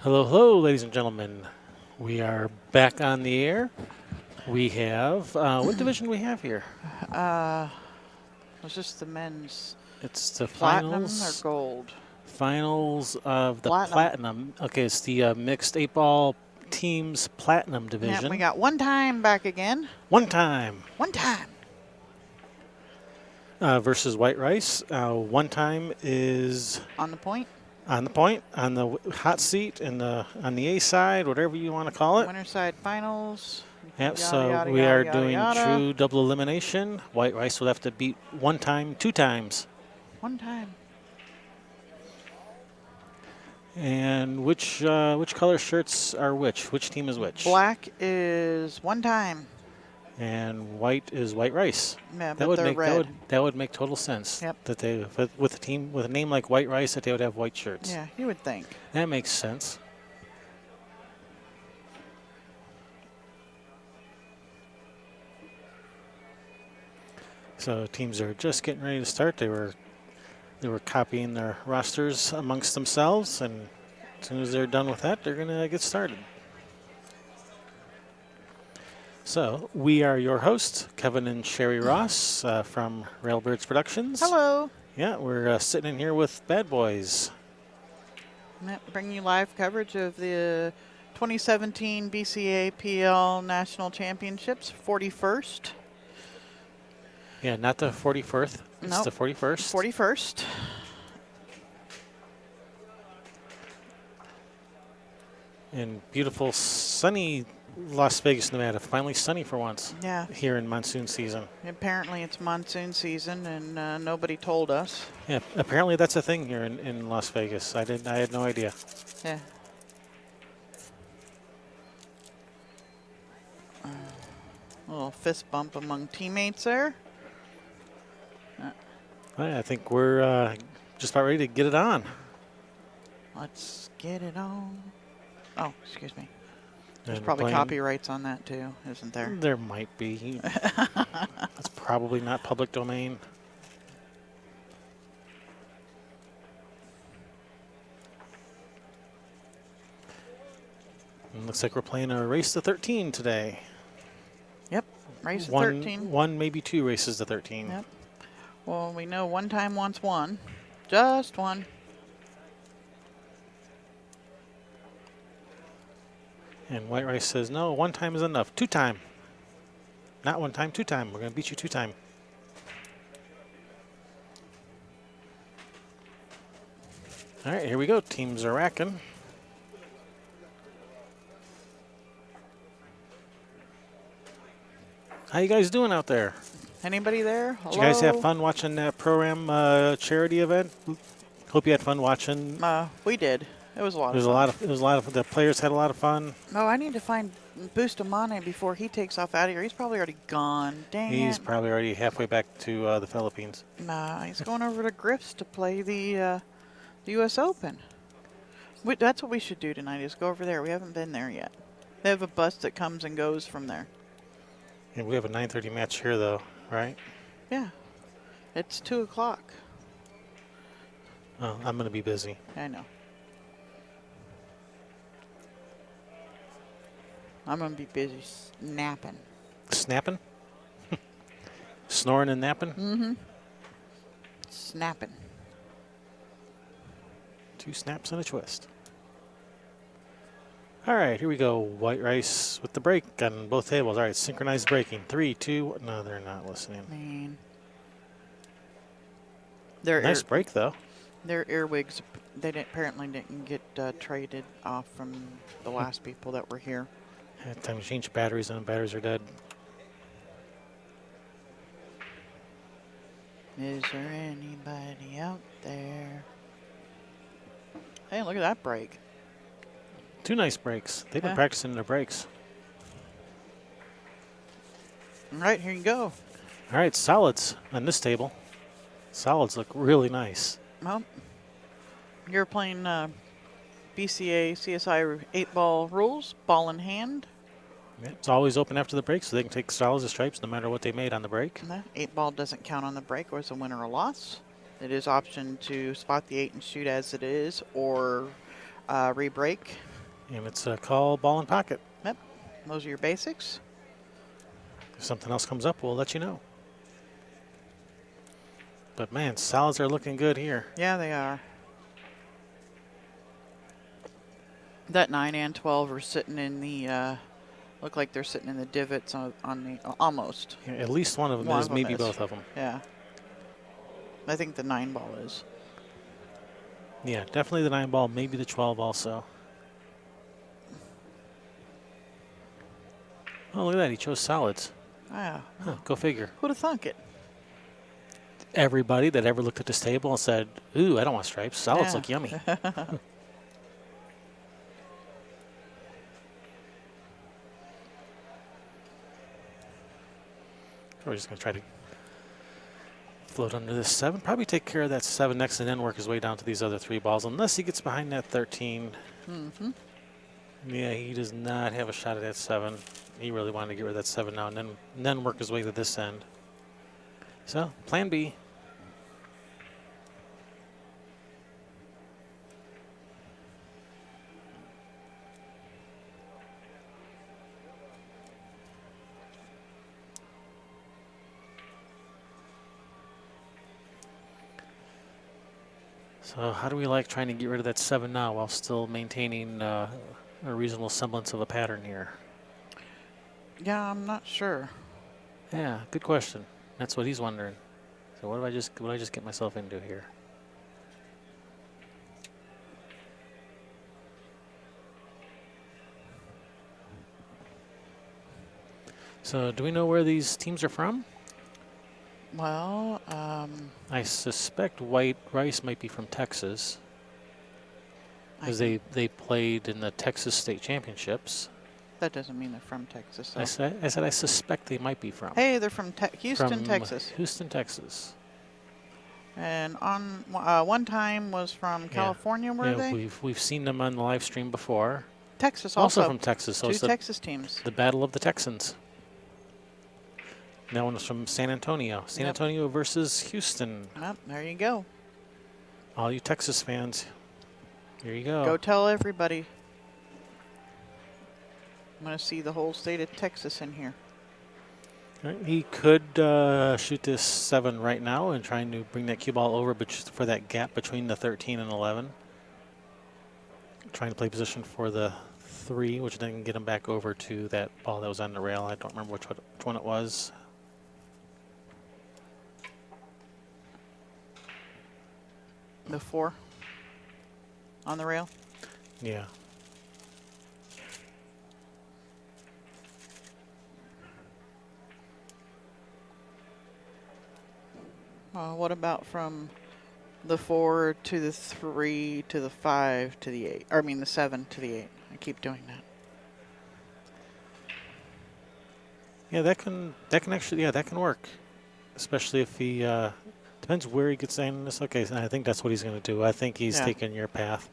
Hello, hello, ladies and gentlemen. We are back on the air. We have, what division do we have here? Was this the men's It's the platinum or finals. gold? Finals of the Platinum. platinum. Okay, it's the mixed 8-ball teams platinum Yeah, division. we got one time back again. One time One time. versus White Rice. One time is On the point. on the point, on the hot seat, and on the A side, whatever you want to call it. Winner side finals. Yep, Yada, so yada, we yada, are yada, doing yada. true double elimination. White Rice will have to beat one time, two times. One time. And which color shirts are which? Which team is which? Black is one time. And white is White Rice. Yeah, That but would they're make red. that would make total sense. Yep. That they with a team with a name like White Rice that they would have white shirts. Yeah, you would think. That makes sense. So teams are just getting ready to start. They were copying their rosters amongst themselves, and as soon as they're done with that, they're gonna get started. So we are your hosts, Kevin and Sherry Ross from Railbirds Productions. Hello. Yeah, we're sitting in here with BadBoys. Bringing you live coverage of the 2017 BCAPL National Championships, 41st. Yeah, not the 41st. It's Nope. the 41st. 41st. In beautiful, sunny Las Vegas, Nevada. Finally sunny for once. Yeah. Here in monsoon season. Apparently it's monsoon season, and nobody told us. Yeah, apparently that's a thing here in Las Vegas. I had no idea. Yeah. A little fist bump among teammates there. I think we're just about ready to get it on. Let's get it on. Oh, excuse me. There's And we're probably playing- copyrights on that too, isn't there? There might be. That's probably not public domain. And looks like we're playing a race to 13 today. Yep. Race of 13. One, maybe two races to 13. Yep. Well, we know one time wants one. Just one. And White Rice says, no, one time is enough. Two time. Not one time, two time. We're going to beat you two time. All right, here we go. Teams are racking. How you guys doing out there? Anybody there? Hello? Did you guys have fun watching that Pro-Am charity event? Hope you had fun watching. We did. It was a lot It was a lot of the players had a lot of fun. Oh, I need to find Bustamante before he takes off out of here. He's probably already gone. Dang He's it. probably already halfway back to the Philippines. Nah, he's going over to Griff's to play the U.S. Open. That's what we should do tonight is go over there. We haven't been there yet. They have a bus that comes and goes from there. And we have a 9:30 match here, though, right? Yeah. It's 2 o'clock. Oh, I'm going to be busy. I know. I'm going to be busy napping. Snapping? Snoring and napping? Mm-hmm. Snapping. 2 snaps and a twist. All right, here we go. White Rice with the break on both tables. All right, synchronized braking. 3, 2. No, they're not listening. Man. Nice break, though. Their earwigs, apparently didn't get traded off from the last people that were here. Had time to change batteries, and the batteries are dead. Is there anybody out there? Hey, look at that break. 2 nice breaks. They've been Yeah. practicing their breaks. All right, here you go. All right, solids on this table. Solids look really nice. Well, you're playing BCA CSI 8-ball rules, ball in hand. Yeah, it's always open after the break, so they can take solids or stripes no matter what they made on the break. And the 8-ball doesn't count on the break or as a win or a loss. It is option to spot the 8 and shoot as it is or re-break. And it's a call, ball, and pocket. Yep. Those are your basics. If something else comes up, we'll let you know. But man, solids are looking good here. Yeah, they are. That 9 and 12 are sitting in the, look like they're sitting in the divots on the, almost. Yeah, at least one of them One is, of 'em maybe is. both of them. Yeah. I think the 9 ball is. Yeah, definitely the 9 ball, maybe the 12 also. Oh, look at that. He chose solids. Ah, Huh, go figure. who'd have thunk it? Everybody that ever looked at this table and said, ooh, I don't want stripes. Solids Yeah. look yummy. We're just going to try to float under this 7. Probably take care of that 7 next and then work his way down to these other 3 balls, unless he gets behind that 13. Mm-hmm. Yeah, he does not have a shot at that 7. He really wanted to get rid of that 7 now and then work his way to this end. So, plan B. So how do we like trying to get rid of that 7 now while still maintaining a reasonable semblance of a pattern here? Yeah, I'm not sure. Yeah, good question. That's what he's wondering. So what did I just get myself into here? So do we know where these teams are from? Well, I suspect White Rice might be from Texas, because they played in the Texas State Championships. That doesn't mean they're from Texas. So. I said I suspect they might be from. Hey, they're from Houston, from Texas. Houston, Texas. And on one time was from California, were they? We've seen them on the live stream before. Texas Also also. from Texas. So Two it's Texas teams. the Battle of the Texans. That one was from San Antonio. San Antonio versus Houston. Well, there you go. All you Texas fans, here you go. Go tell everybody. I'm going to see the whole state of Texas in here. He could shoot this 7 right now and trying to bring that cue ball over for that gap between the 13 and 11. Trying to play position for the 3, which then can get him back over to that ball that was on the rail. I don't remember which one it was. The 4 on the rail. Yeah. What about from the 4 to the 3 to the 5 to the 8? Or I mean the 7 to the 8. I keep doing that. Yeah, that can work, especially if he depends where he gets in this. Okay, so I think that's what he's going to do. I think he's taking your path.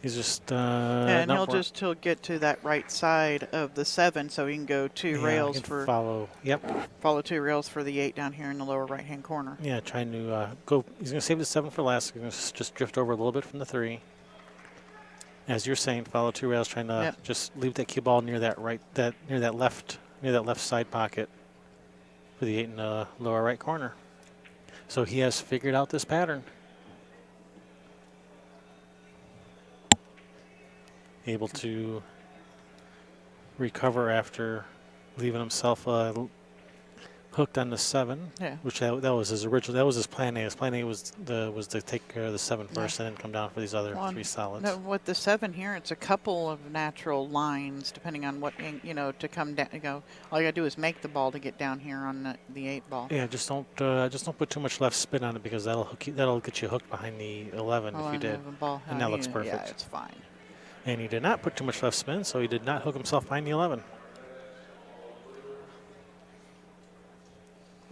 He's just and he'll get to that right side of the 7, so he can go 2 rails for follow. Yep. Follow 2 rails for the 8 down here in the lower right hand corner. Yeah, trying to go. He's going to save the 7 for last. He's going to just drift over a little bit from the 3. As you're saying, follow 2 rails, trying to just leave that cue ball near that left side pocket for the 8 in the lower right corner. So he has figured out this pattern. Able to recover after leaving himself hooked on the 7. Yeah. Which that was his original. That was his plan A. His plan A was to take care of the 7 first and then come down for these other 3 solids. No, with the 7 here, it's a couple of natural lines depending on what to come down. All you gotta do is make the ball to get down here on the 8 ball. Yeah, just don't put too much left spin on it, because that'll get you hooked behind the 11 if you did. And that looks perfect. Yeah, it's fine. And he did not put too much left spin, so he did not hook himself behind the 11.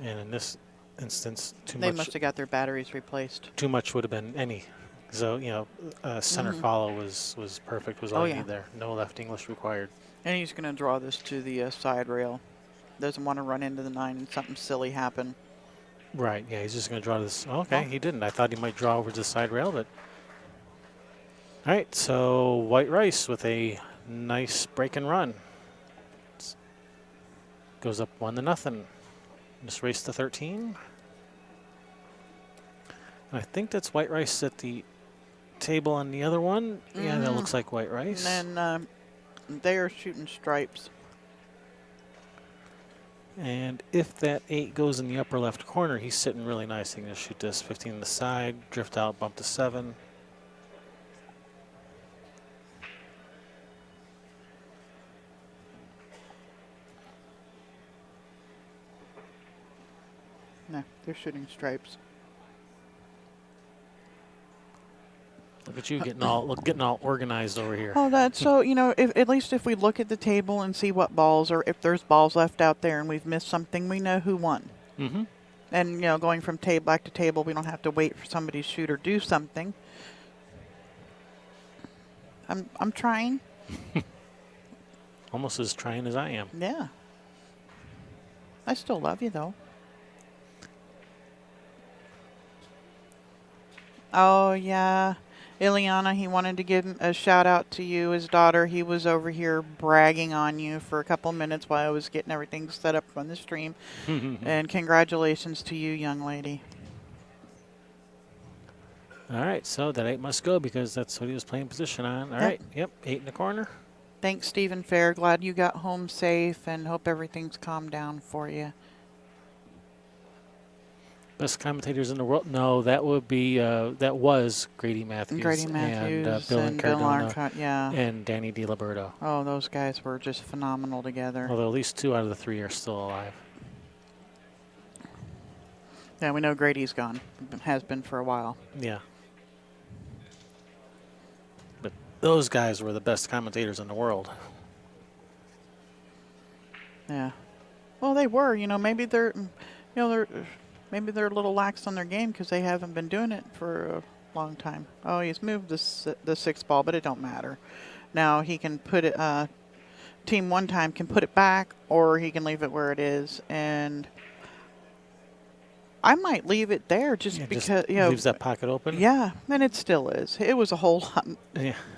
And in this instance, They must have got their batteries replaced. Too much would have been any. So, center follow was perfect, was all you need there. No left English required. And he's going to draw this to the side rail. Doesn't want to run into the 9 and something silly happen. Right, yeah, he's just going to draw this. Okay, he didn't. I thought he might draw over to the side rail, but. All right, so White Rice with a Nice break and run. Goes up 1-0. Just race to 13. And I think that's white rice at the table on the other one. Yeah, that looks like white rice. And then they are shooting stripes. And if that 8 goes in the upper left corner, he's sitting really nice. He can just shoot this 15 to the side, drift out, bump to 7. No, they're shooting stripes. Look at you getting all organized over here. Oh, that's so, you know, at least if we look at the table and see what balls, or if there's balls left out there and we've missed something, we know who won. Mm-hmm. And, you know, going from back to table, we don't have to wait for somebody to shoot or do something. I'm trying. Almost as trying as I am. Yeah. I still love you, though. Oh, yeah. Ileana, he wanted to give a shout out to you, his daughter. He was over here bragging on you for a couple minutes while I was getting everything set up on the stream. And congratulations to you, young lady. All right, so that 8 must go because that's what he was playing position on. All right, yep, 8 in the corner. Thanks, Stephen Fair. Glad you got home safe and hope everything's calmed down for you. Best commentators in the world? No, that would be that was Grady Matthews, Grady Matthews and Bill and Incardona, yeah. and Danny DiLiberto. Oh, those guys were just phenomenal together. Although at least 2 out of the 3 are still alive. Yeah, we know Grady's gone. Has been for a while. Yeah. But those guys were the best commentators in the world. Yeah. Well, they were. You know, maybe they're a little lax on their game because they haven't been doing it for a long time. Oh, he's moved the 6th ball, but it don't matter. Now he can put it. Team one time can put it back, or he can leave it where it is, and I might leave it there just because just leaves that pocket open. Yeah, and it still is. It was a whole lot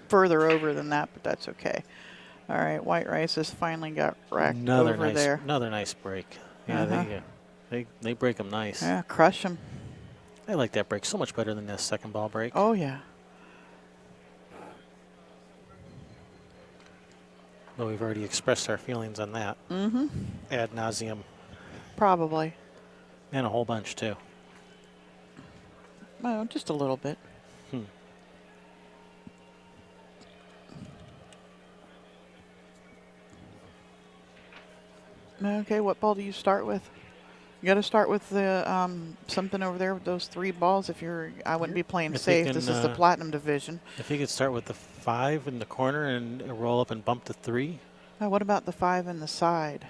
further over than that, but that's okay. All right, white rice has finally got racked over there. Another nice break. Yeah, they break them nice. Yeah, crush them. I like that break so much better than the second ball break. Oh yeah. Though we've already expressed our feelings on that. Mm-hmm. Ad nauseum. Probably. And a whole bunch too. Well, just a little bit. Okay, what ball do you start with? You got to start with the something over there with those 3 balls. I wouldn't be playing safe. This is the platinum division. If you could start with the 5 in the corner and roll up and bump to 3. Oh, what about the 5 in the side?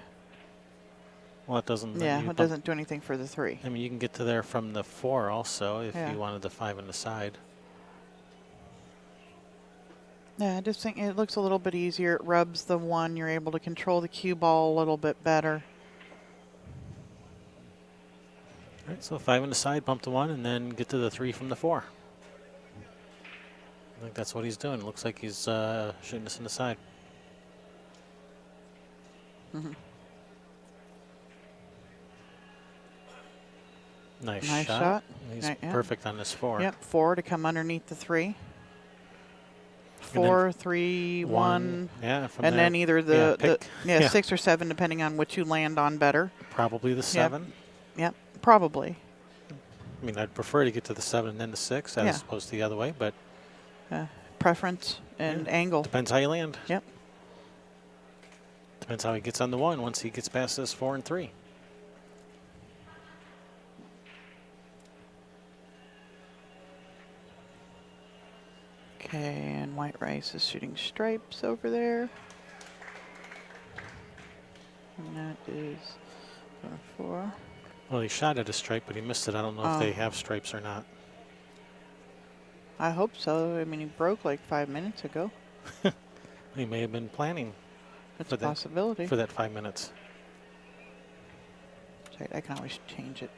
Well, it doesn't. Yeah, it doesn't do anything for the 3. I mean, you can get to there from the 4 also if you wanted the 5 in the side. Yeah, I just think it looks a little bit easier. It rubs the 1. You're able to control the cue ball a little bit better. All right, so 5 in the side, bump to 1, and then get to the 3 from the 4. I think that's what he's doing. It looks like he's shooting this in the side. Mm-hmm. Nice shot. shot. He's perfect on this 4. Yep, 4 to come underneath the 3. 4, 3, 1. Yeah, from and there, then either the 6 or 7, depending on which you land on better. Probably the 7. Yep, probably. I mean, I'd prefer to get to the 7 and then the 6 as opposed to the other way, but preference and angle. Depends how you land. Yep. Depends how he gets on the 1 once he gets past this 4 and 3. Okay, and white rice is shooting stripes over there. And that is 4. Well, he shot at a stripe, but he missed it. I don't know if they have stripes or not. I hope so. I mean, he broke like 5 minutes ago. He may have been planning. That's a possibility. For that 5 minutes. Sorry, I can always change it.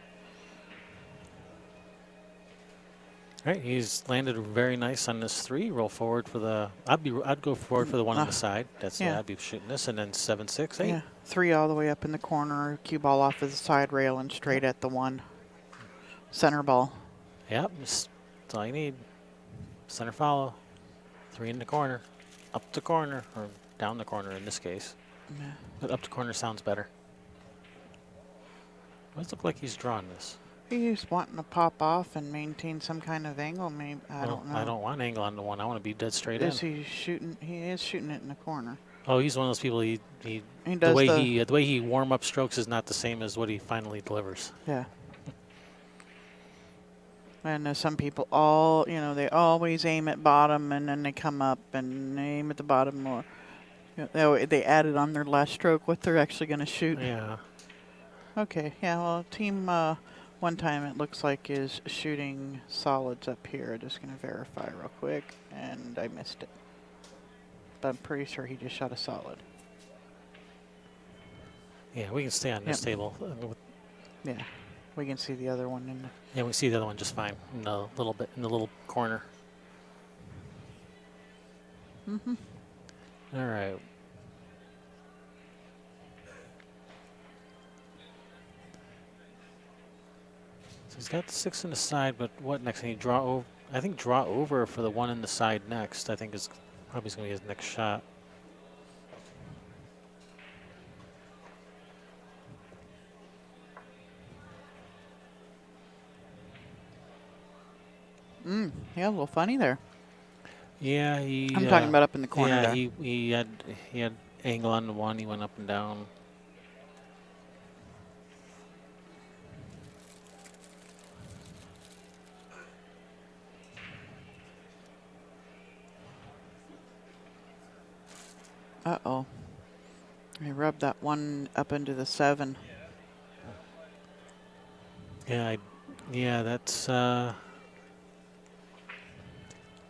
All right, he's landed very nice on this 3. Roll forward for the. I'd go forward for the 1 on the side. That's yeah. I'd be shooting this, and then 7, 6, 8. Yeah, 3 all the way up in the corner. Cue ball off of the side rail and straight at the 1. Center ball. Yep, that's all you need. Center follow. 3 in the corner, up the corner, or down the corner in this case. Yeah. But up the corner sounds better. Does look like he's drawn this. He's wanting to pop off and maintain some kind of angle. Maybe I don't know. I don't want angle on the 1. I want to be dead straight Is in. he shooting? He is shooting it in the corner. Oh, he's one of those people. He does the way he warm up strokes is not the same as what he finally delivers. Yeah. And some people they always aim at bottom and then they come up and aim at the bottom more. They added on their last stroke what they're actually going to shoot. Yeah. Okay. Yeah. Well, team one time it looks like is shooting solids up here. Just going to verify real quick, and I missed it. But I'm pretty sure he just shot a solid. Yeah, we can stay on this table. Yeah. We can see the other one in the. Yeah, we see the other one just fine in the little corner. Mm-hmm. All right. So he's got the 6 in the side, but what next? Can he draw over? I think draw over for the 1 in the side next. I think is probably going to be his next shot. Yeah, a little funny there. Yeah, I'm talking about up in the corner yeah, there. he had angle on the 1. He went up and down. Uh-oh. I rubbed that 1 up into the 7. Yeah, that's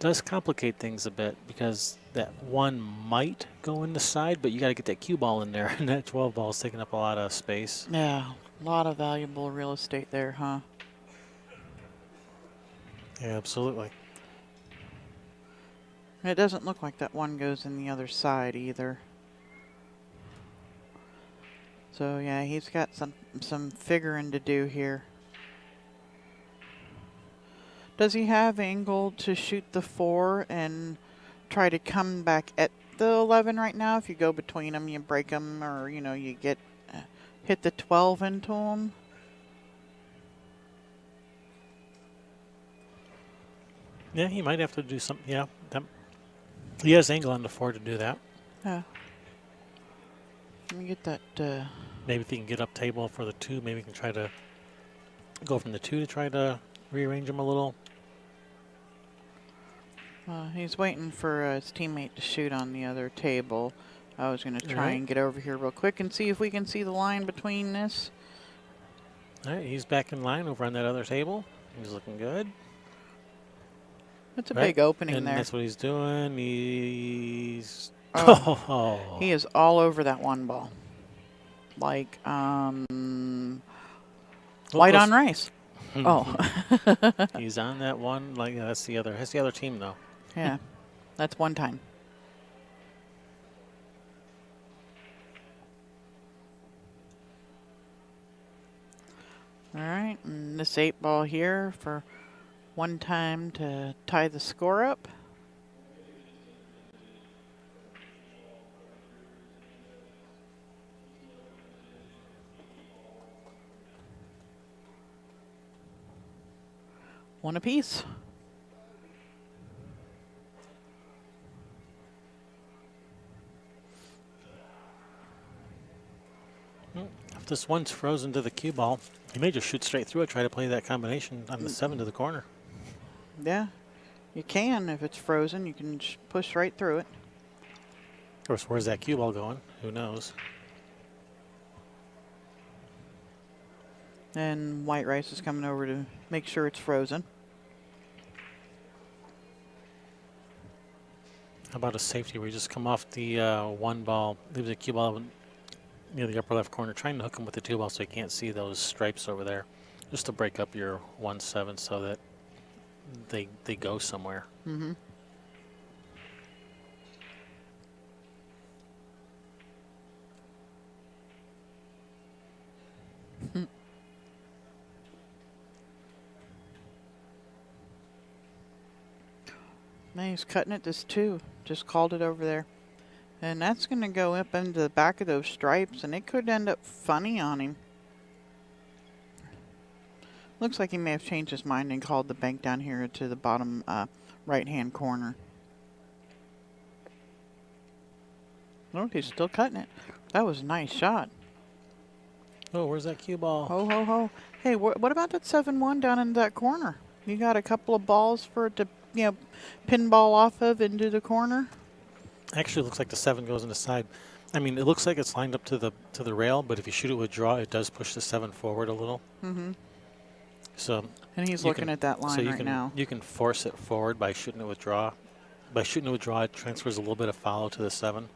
does complicate things a bit because that 1 might go in the side, but you got to get that cue ball in there, and that 12 ball is taking up a lot of space. Yeah, a lot of valuable real estate there, huh? Yeah, absolutely. It doesn't look like that 1 goes in the other side either. So yeah, he's got some figuring to do here. Does he have angle to shoot the 4 and try to come back at the 11 right now? If you go between them, you break them, or you get hit the 12 into them. Yeah, he might have to do something. Yeah, he has angle on the 4 to do that. Yeah. Let me get that. Maybe if he can get up table for the 2, maybe he can try to go from the 2 to try to rearrange him a little. He's waiting for his teammate to shoot on the other table. I was going to try and get over here real quick and see if we can see the line between this. All right, he's back in line over on that other table. He's looking good. It's a big opening and there. That's what he's doing. He's he is all over that 1 ball, like white on rice. Oh, he's on that 1. Like that's the other team though. Yeah, that's 1 time. All right, and this 8 ball here for 1 time to tie the score up. One apiece. If this 1's frozen to the cue ball, you may just shoot straight through it, try to play that combination on the 7 to the corner. Yeah, you can. If it's frozen, you can push right through it. Of course, where's that cue ball going? Who knows? And white rice is coming over to make sure it's frozen. How about a safety where you just come off the 1 ball, leave the cue ball near the upper left corner, trying to hook him with the 2 ball so you can't see those stripes over there, just to break up your 1-7 so that they go somewhere. Mm-hmm. Now he's cutting it this 2. Just called it over there. And that's going to go up into the back of those stripes, and it could end up funny on him. Looks like he may have changed his mind and called the bank down here to the bottom right-hand corner. Oh, he's still cutting it. That was a nice shot. Oh, where's that cue ball? Ho, ho, ho. Hey, what about that 7-1 down in that corner? You got a couple of balls for it to, pinball off of into the corner? Actually, it looks like the 7 goes in the side. I mean, it looks like it's lined up to the rail, but if you shoot it with draw, it does push the 7 forward a little. Mm-hmm. So. And he's looking at that line right now. You can force it forward by shooting it with draw. By shooting it with draw, it transfers a little bit of follow to the 7,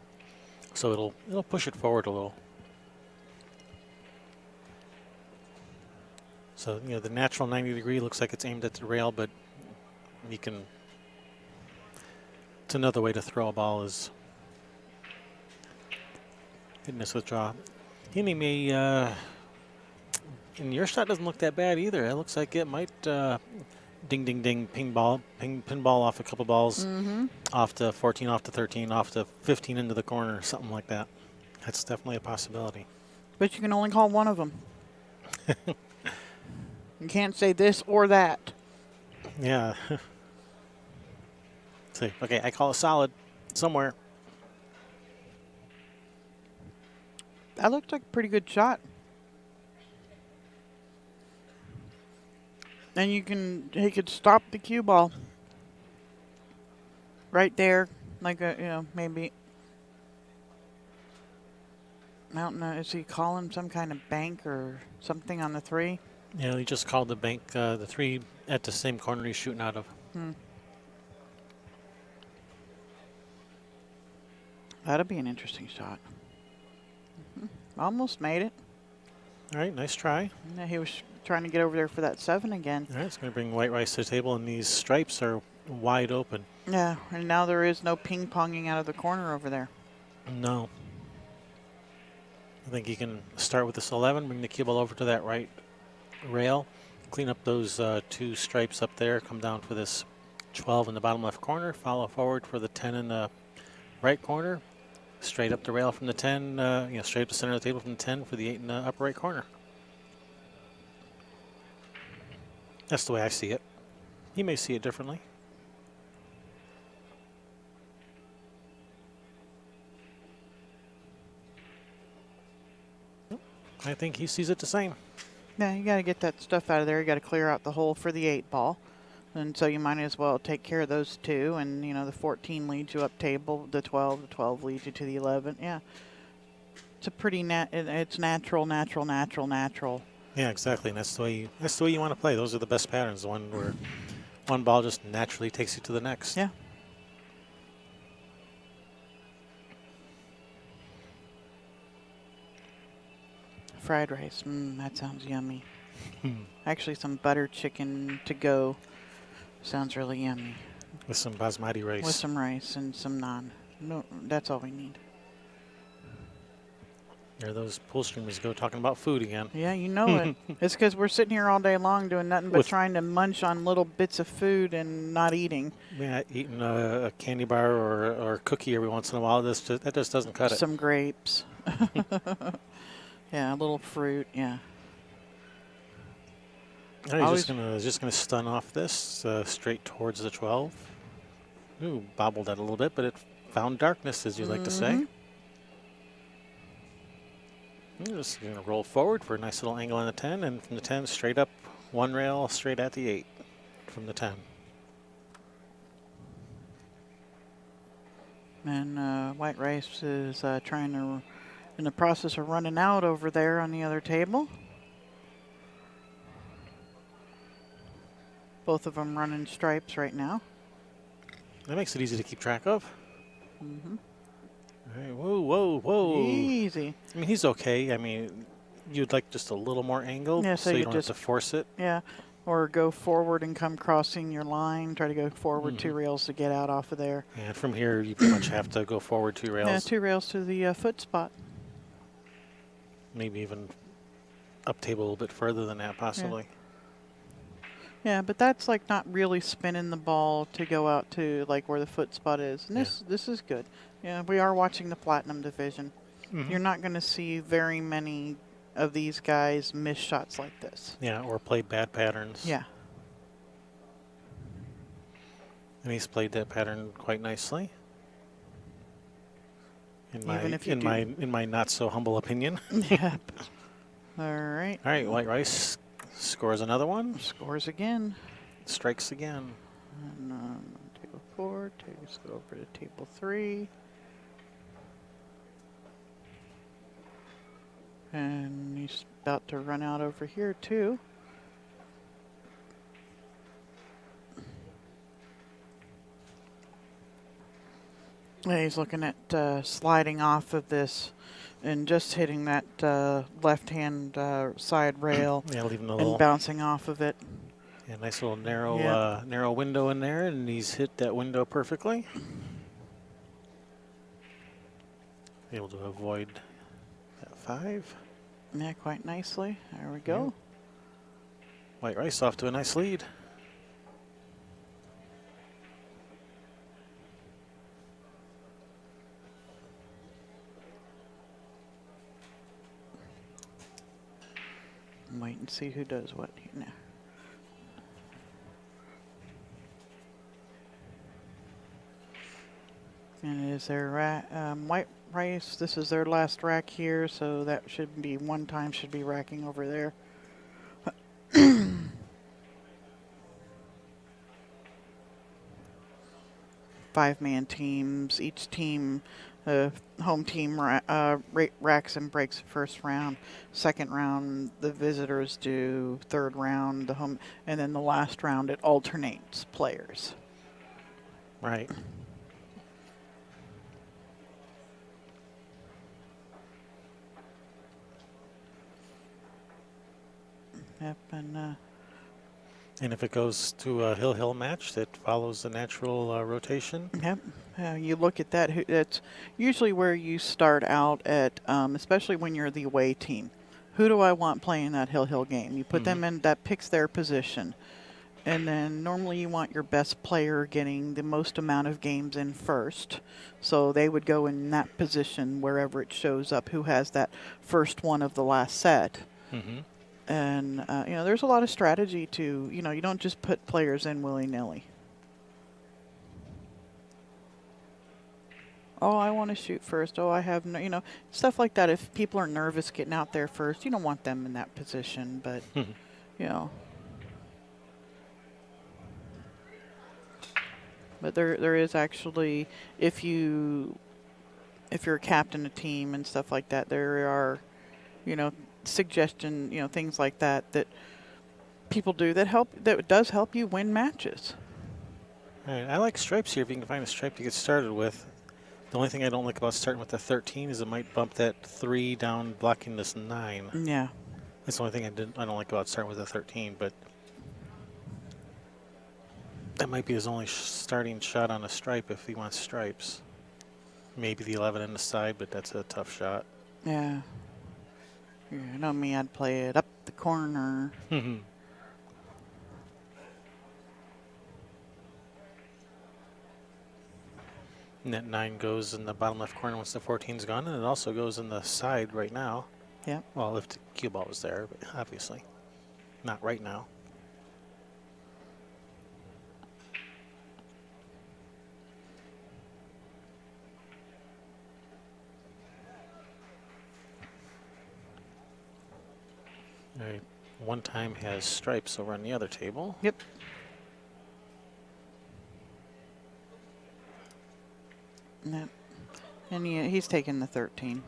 so it'll push it forward a little. So the natural 90-degree looks like it's aimed at the rail, but you can. It's another way to throw a ball is hitting this with draw. He may. And your shot doesn't look that bad either. It looks like it might ding, ding, ding, pinball off a couple balls, off to 14, off to 13, off to 15 into the corner, something like that. That's definitely a possibility. But you can only call one of them. You can't say this or that. Yeah. See, okay, I call a solid somewhere. That looked like a pretty good shot. And he could stop the cue ball right there, like maybe. I don't know. Is he calling some kind of bank or something on the 3? Yeah, he just called the bank, the 3 at the same corner he's shooting out of. That'll be an interesting shot. Almost made it. All right, nice try. Yeah, he was trying to get over there for that 7 again. All right, it's going to bring white rice to the table, and these stripes are wide open. Yeah, and now there is no ping-ponging out of the corner over there. No. I think you can start with this 11, bring the cue ball over to that right rail, clean up those 2 stripes up there, come down for this 12 in the bottom left corner, follow forward for the 10 in the right corner, straight up the rail from the 10, straight up the center of the table from the 10 for the 8 in the upper right corner. That's the way I see it. You may see it differently. I think he sees it the same. Yeah, you got to get that stuff out of there. You got to clear out the hole for the 8 ball. And so you might as well take care of those 2. And, the 14 leads you up table, the 12 leads you to the 11. Yeah. It's a pretty it's natural. Yeah, exactly. And that's the way you want to play. Those are the best patterns, the one where one ball just naturally takes you to the next. Yeah. Fried rice. That sounds yummy. Actually, some butter chicken to go. Sounds really yummy. With some basmati rice. With some rice and some naan. No, that's all we need. There those pool streamers go talking about food again. Yeah, you know it. It's because we're sitting here all day long doing nothing but trying to munch on little bits of food and not eating. Yeah, eating a candy bar or a cookie every once in a while, that just doesn't cut it. Some grapes. Yeah, a little fruit, yeah. He's just gonna stun off this straight towards the 12. Ooh, bobbled that a little bit, but it found darkness, as you like to say. I'm just gonna roll forward for a nice little angle on the 10, and from the 10 straight up 1 rail, straight at the 8 from the 10. And white rice is in the process of running out over there on the other table. Both of them running stripes right now. That makes it easy to keep track of. Mm-hmm. All right, whoa. Easy. I mean, he's okay. I mean, you'd like just a little more angle, Yeah, so you don't have to force it. Yeah. Or go forward and come crossing your line. Try to go forward 2 rails to get out off of there. And from here, you pretty much have to go forward 2 rails. Yeah, 2 rails to the foot spot. Maybe even up table a little bit further than that, possibly. Yeah, but that's like not really spinning the ball to go out to like where the foot spot is. And this is good. Yeah, we are watching the Platinum division. You're not going to see very many of these guys miss shots like this. Yeah, or play bad patterns. Yeah. And he's played that pattern quite nicely. In my not so humble opinion. Yep. All right. All right, White Rice scores another one. Scores again. Strikes again. And table 4, takes it over to table 3. And he's about to run out over here too. Yeah, he's looking at sliding off of this and just hitting that left-hand side rail Leaving a and little bouncing off of it. Yeah, nice little narrow window in there, and he's hit that window perfectly. Able to avoid that 5. Yeah, quite nicely. There we go. White Rice off to a nice lead. Wait and see who does what now. And it is their White Rice. This is their last rack here, so that should be one time should be racking over there. 5-man teams. Each team, home team racks and breaks the first round. Second round, the visitors do. Third round, the home, and then the last round it alternates players. Right. Yep, and if it goes to a hill-hill match that follows the natural rotation. Yep. You look at that. It's usually where you start out at, especially when you're the away team. Who do I want playing that hill-hill game? You put them in, that picks their position. And then normally you want your best player getting the most amount of games in first. So they would go in that position wherever it shows up, who has that first one of the last set. And, you know, there's a lot of strategy to, you know, you don't just put players in willy-nilly. Oh, I want to shoot first. Oh, I have no, you know, stuff like that. If people are nervous getting out there first, you don't want them in that position. But, you know. But there is actually, if you're a captain of a team and stuff like that, there are, you know, suggestion, you know, things like that that people do that does help you win matches. All right, I like stripes here if you can find a stripe to get started with. The only thing I don't like about starting with the 13 is it might bump that 3 down, blocking this 9. Yeah. That's the only thing I don't like about starting with the 13, but that might be his only starting shot on a stripe if he wants stripes. Maybe the 11 in the side, but that's a tough shot. Yeah. You know me, I'd play it up the corner. And that 9 goes in the bottom left corner once the 14's gone, and it also goes in the side right now. Yep. Well, if the cue ball was there, but obviously not right now. All right. One time has stripes over on the other table. Yep. Yep. And he's taking the 13.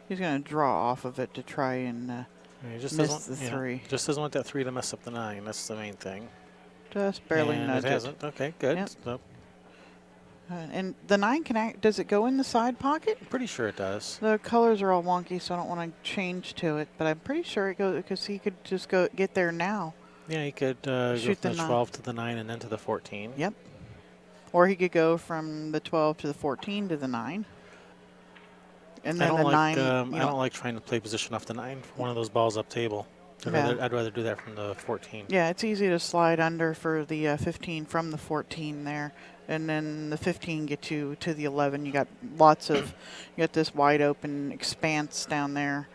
He's going to draw off of it to try and just miss the 3. Just doesn't want that 3 to mess up the 9. That's the main thing. Just barely nudge it. Hasn't. Okay, good. Yep. So, and the 9 does it go in the side pocket? I'm pretty sure it does. The colors are all wonky, so I don't want to change to it. But I'm pretty sure it goes because he could just get there now. Yeah, he could go Shoot from the the 9. 12 to the 9 and then to the 14. Yep. Or he could go from the 12 to the 14 to the 9. And then the 9, I don't like trying to play position off the 9 for one of those balls up table. Yeah. I'd rather do that from the 14. Yeah, it's easy to slide under for the 15 from the 14 there. And then the 15 gets you to the 11. You got you got this wide open expanse down there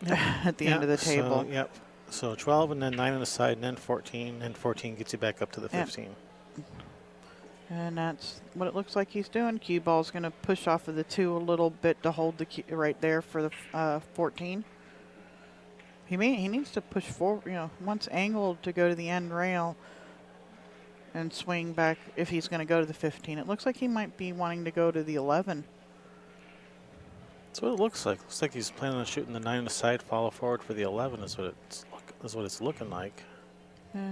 at the end of the table. So, yep. So 12 and then 9 on the side and then 14. And 14 gets you back up to the 15. Yep. And that's what it looks like he's doing. Cue ball's going to push off of the 2 a little bit to hold the cue right there for the 14. He needs to push forward, once angled to go to the end rail and swing back if he's going to go to the 15. It looks like he might be wanting to go to the 11. That's what it looks like. Looks like he's planning on shooting the 9 on the side, follow forward for the 11 is what it's looking like.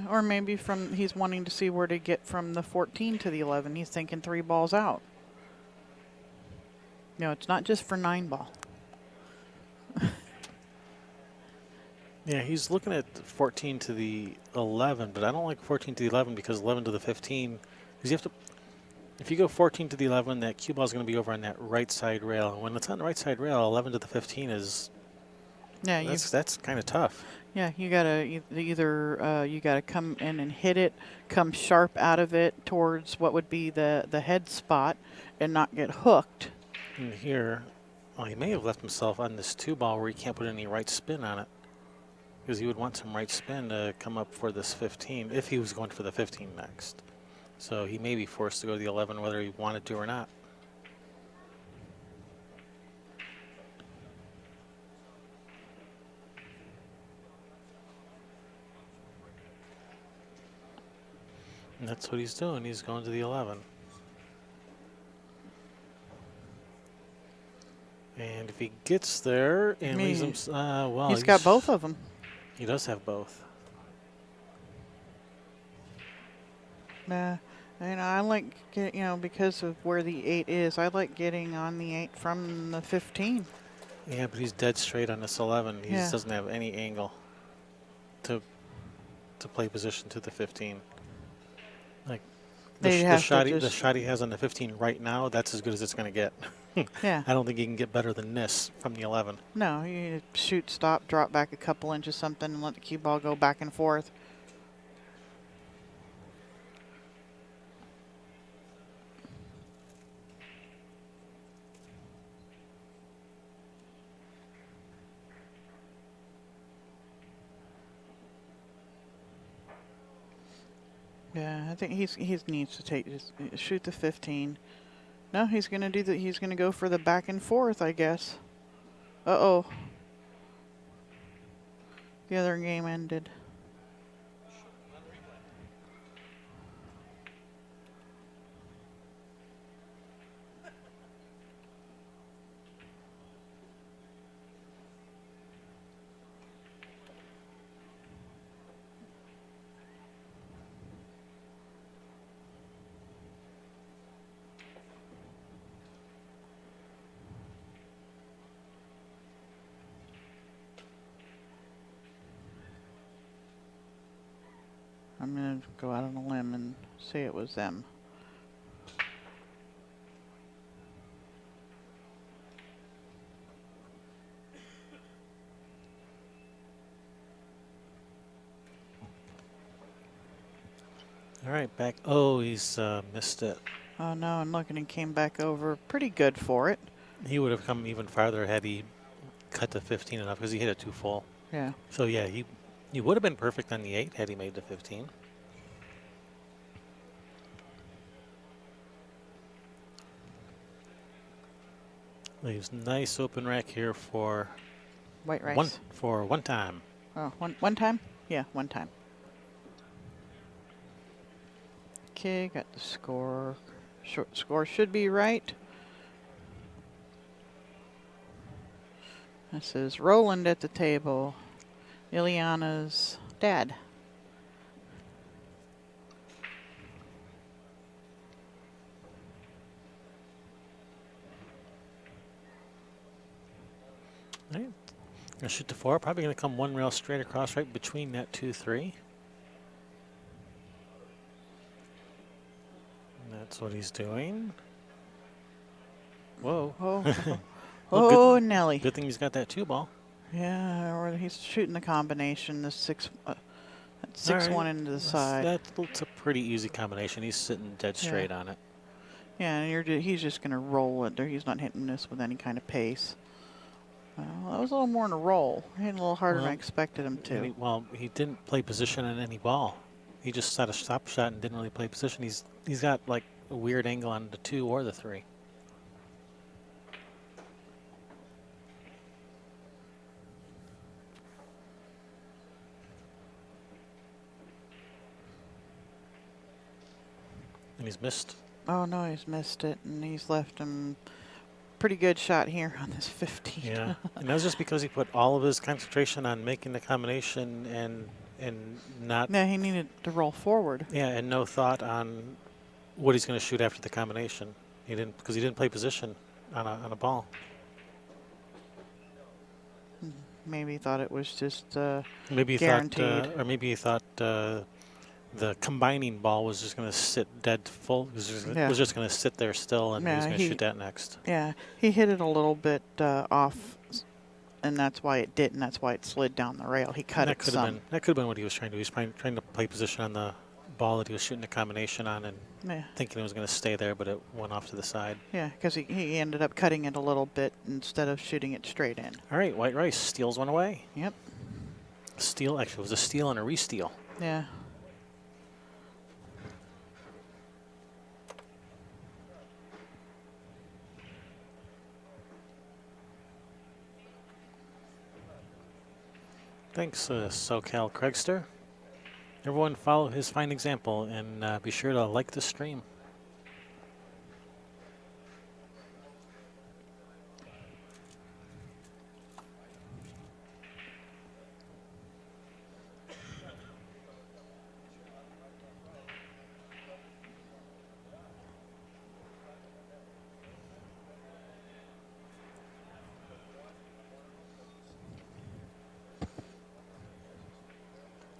Or maybe he's wanting to see where to get from the 14 to the 11. He's thinking 3 balls out. It's not just for 9 ball. Yeah, he's looking at 14 to the 11, but I don't like 14 to the 11 because 11 to the 15. Because you have to, if you go 14 to the 11, that cue ball is going to be over on that right side rail. And when it's on the right side rail, 11 to the 15 is. Yeah, that's kind of tough. Yeah, you gotta either you gotta come in and hit it, come sharp out of it towards what would be the head spot, and not get hooked. And here, he may have left himself on this 2 ball where he can't put any right spin on it. Because he would want some right spin to come up for this 15 if he was going for the 15 next. So he may be forced to go to the 11 whether he wanted to or not. And that's what he's doing. He's going to the 11. And if he gets there and leaves him, he's got both of them. He does have both. I like because of where the 8 is, I like getting on the 8 from the 15. Yeah, but he's dead straight on this 11. He just doesn't have any angle to play position to the 15. Like the shot he has on the 15 right now, that's as good as it's going to get. Yeah. I don't think he can get better than this from the 11. No, you shoot, stop, drop back a couple inches something, and let the cue ball go back and forth. Yeah, I think he needs to shoot the 15. No, he's gonna he's gonna go for the back and forth, I guess. Uh-oh. The other game ended. I'm going to go out on a limb and say it was them. All right, back. Oh, he's missed it. Oh, no, and look, and he came back over pretty good for it. He would have come even farther had he cut to 15 enough because he hit it too full. Yeah. So, yeah, he would have been perfect on the 8 had he made the 15. Leaves nice open rack here for white rice. One time. Oh, one time? Yeah, one time. Okay, got the score. Score should be right. This is Roland at the table. Ileana's dad. All right. Gonna shoot the 4. Probably gonna come one rail straight across right between that 2-3. That's what he's doing. Whoa. Oh, Well, oh, Nelly. Good thing he's got that 2-ball. Yeah, or he's shooting the combination, the 6-1 All right. into the side. That's a pretty easy combination. He's sitting dead straight on it. Yeah, and he's just going to roll it there. He's not hitting this with any kind of pace. Well, that was a little more than a roll. He hit a little harder than I expected him to. He didn't play position on any ball. He just set a stop shot and didn't really play position. He's got like a weird angle on the 2 or the 3. And he's missed. Oh, no, he's missed it, and he's left him pretty good shot here on this 15. Yeah, and that was just because he put all of his concentration on making the combination and not. Yeah, he needed to roll forward. Yeah, and no thought on what he's going to shoot after the combination. He didn't play position on a ball. Maybe he thought it was just Maybe he guaranteed. thought, or maybe he thought the combining ball was just going to sit dead full. It was just going to sit there still, and he was going to shoot that next. Yeah, he hit it a little bit off, and that's why it didn't. That's why it slid down the rail. He cut it some. That could have been what he was trying to do. He was trying to play position on the ball that he was shooting the combination on, and thinking it was going to stay there, but it went off to the side. Yeah, because he ended up cutting it a little bit instead of shooting it straight in. All right, White Rice steals one away. Yep. Steal, actually, it was a steal and a re-steal. Yeah. Thanks, SoCal Craigster. Everyone follow his fine example and be sure to like the stream.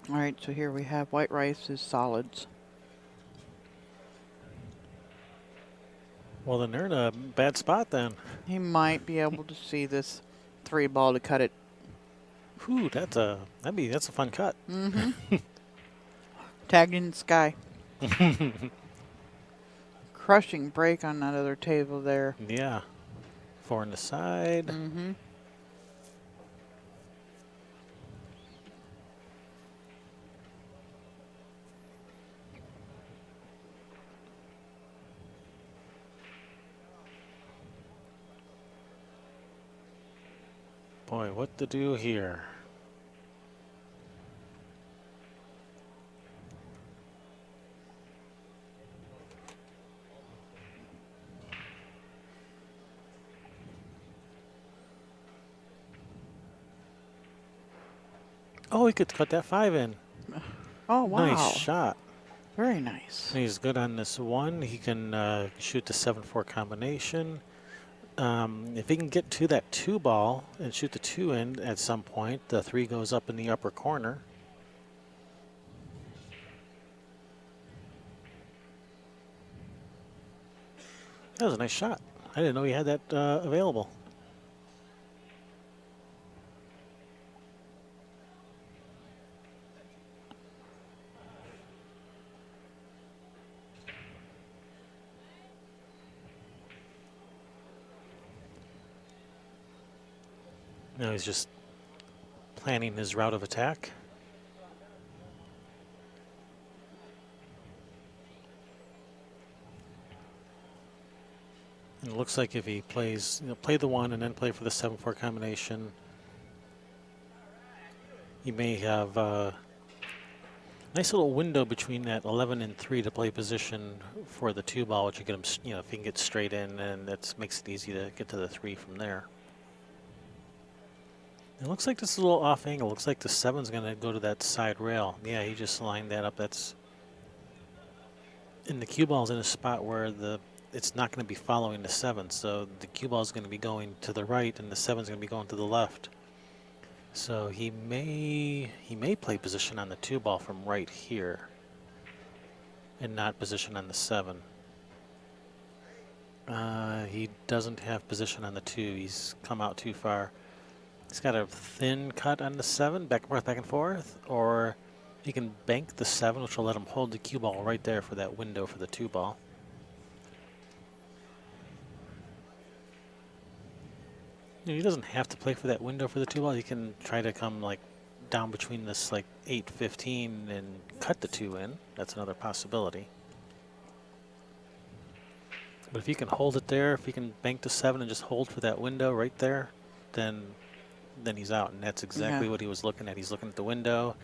All right, so here we have White Rice's solids. Well, then they're in a bad spot then. He might be able to see this 3-ball to cut it. Whew, that's a fun cut. Mm-hmm. Tagged in the sky. Crushing break on that other table there. Yeah. 4 on the side. Mm-hmm. Boy, what to do here? Oh, he could cut that 5 in. Oh, wow. Nice shot. Very nice. He's good on this 1. He can shoot the 7-4 combination. If he can get to that 2-ball and shoot the 2 in at some point, the 3 goes up in the upper corner. That was a nice shot. I didn't know he had that available. Now he's just planning his route of attack. And it looks like if he plays, play the 1 and then play for the 7-4 combination, he may have a nice little window between that 11 and 3 to play position for the 2-ball, which you get him, if he can get straight in, and that makes it easy to get to the 3 from there. It looks like this is a little off angle. Looks like the 7's going to go to that side rail. Yeah, he just lined that up. That's, and the cue ball's in a spot where it's not going to be following the 7, so the cue ball is going to be going to the right, and the 7's going to be going to the left. So he may play position on the 2-ball from right here, and not position on the 7. He doesn't have position on the 2. He's come out too far. He's got a thin cut on the 7, back and forth, back and forth, or he can bank the 7, which will let him hold the cue ball right there for that window for the 2 ball. He doesn't have to play for that window for the 2 ball. He can try to come like down between this like 8-15 and cut the 2 in. That's another possibility. But if he can hold it there, if he can bank the 7 and just hold for that window right there, then he's out. And that's exactly what he was looking at. He's looking at the window.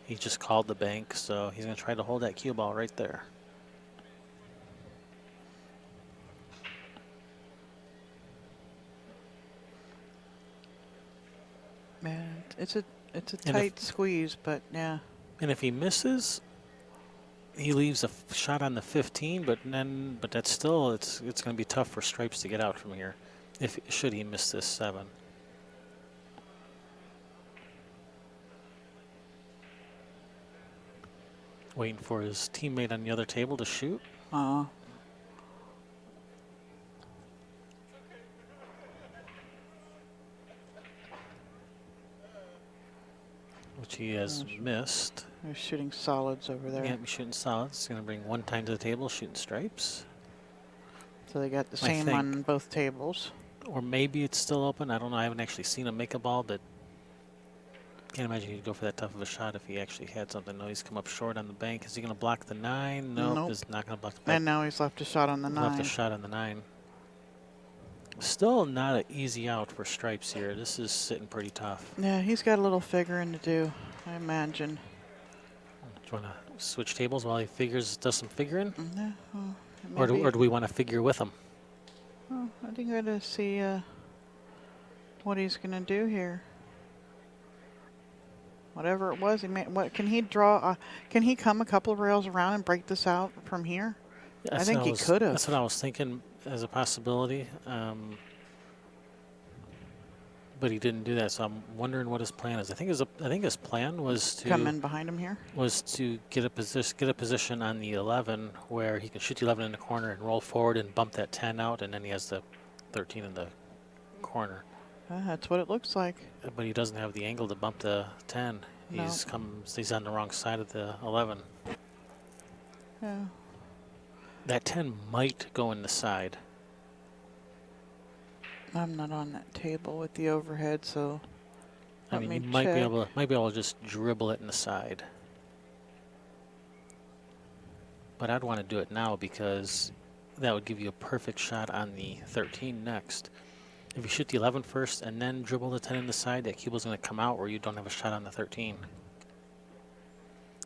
He just called the bank, so he's going to try to hold that cue ball right there. Man, it's a tight squeeze, but yeah. And if he misses, he leaves a shot on the 15, but that's still it's going to be tough for Stripes to get out from here. Should he miss this 7. Waiting for his teammate on the other table to shoot. Which he has missed. They're shooting solids over there. Yeah, shooting solids. He's going to bring 1 time to the table, shooting stripes. So they got the same on both tables. Or maybe it's still open. I don't know. I haven't actually seen him make a ball, but can't imagine he'd go for that tough of a shot if he actually had something. No, he's come up short on the bank. Is he going to block the 9? Nope. He's not going to block the bank. And now he's left a shot on the 9. Left a shot on the 9. Still not an easy out for Stripes here. This is sitting pretty tough. Yeah, he's got a little figuring to do, I imagine. Do you want to switch tables while he does some figuring? Yeah, or do we want to figure with him? Oh, I think I got to see what he's going to do here. Whatever it was, what can he draw? Can he come a couple of rails around and break this out from here? I think he could have. That's what I was thinking as a possibility. But he didn't do that, so I'm wondering what his plan is. I think his plan was to come in behind him here. Was to get a position on the 11 where he can shoot the 11 in the corner and roll forward and bump that 10 out, and then he has the 13 in the corner. That's what it looks like. But he doesn't have the angle to bump the 10. He's on the wrong side of the 11. Yeah. That 10 might go in the side. I'm not on that table with the overhead, so I mean, you might be able to just dribble it in the side. But I'd want to do it now because that would give you a perfect shot on the 13 next. If you shoot the 11 first and then dribble the 10 in the side, that cue ball's going to come out where you don't have a shot on the 13.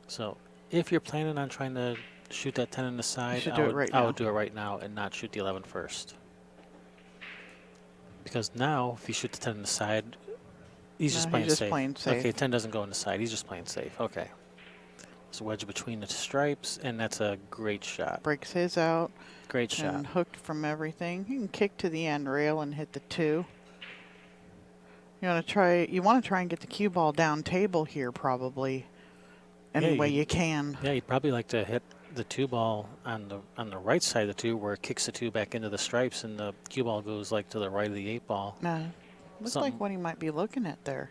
So if you're planning on trying to shoot that 10 in the side, I would do it right now and not shoot the 11 first. Because now, if you shoot the 10 in the side, he's just playing safe. Okay, 10 doesn't go in the side. He's just playing safe. Okay. There's a wedge between the stripes, and that's a great shot. Breaks his out. Great shot. And hooked from everything. You can kick to the end rail and hit the 2. You want to try and get the cue ball down table here, probably. Any way you can. Yeah, you'd probably like to hit the 2 ball on the right side of the 2 where it kicks the 2 back into the stripes and the cue ball goes like to the right of the 8 ball. Looks like what he might be looking at there.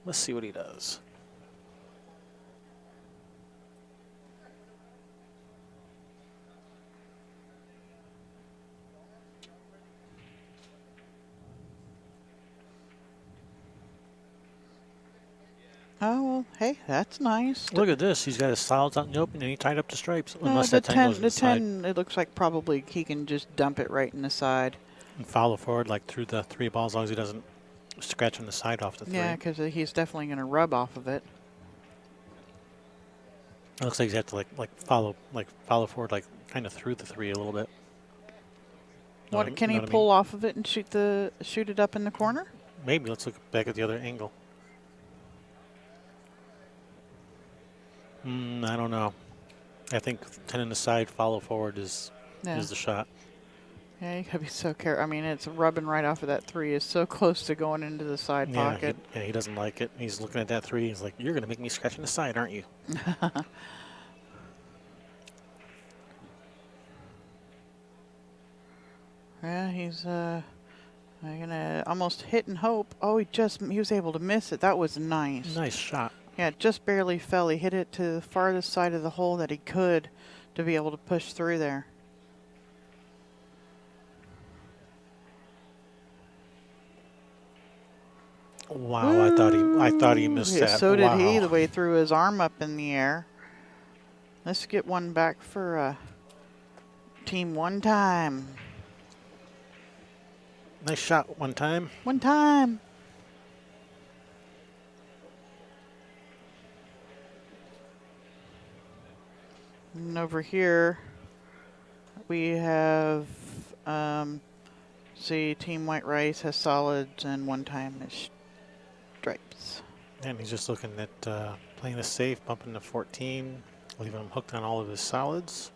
Let's see what he does. Oh, well, hey, that's nice. Look at this. He's got his solids out in the open, and he tied up the stripes. No, unless that 10 goes in the side. 10, it looks like probably he can just dump it right in the side. And follow forward like through the 3 balls as long as he doesn't scratch on the side off the 3. Yeah, because he's definitely going to rub off of it. It looks like he's have to follow forward kind of through the 3 a little bit. Can he pull off of it and shoot it up in the corner? Maybe. Let's look back at the other angle. I don't know. I think 10 in the side, follow forward is the shot. Yeah, you gotta be so careful. I mean, it's rubbing right off of that 3. It's so close to going into the side pocket. He doesn't like it. He's looking at that 3. He's like, "You're gonna make me scratch in the side, aren't you?" Yeah, he's gonna almost hit and hope. Oh, he was able to miss it. That was nice. Nice shot. Yeah, it just barely fell. He hit it to the farthest side of the hole that he could to be able to push through there. Wow, I thought he missed that. So did he, Wow. the way he threw his arm up in the air. Let's get one back for team one time. Nice shot one time. One time. And over here, we have, see, Team White Rice has solids and one time is stripes. And he's just looking at playing it safe, bumping to 14, leaving him hooked on all of his solids.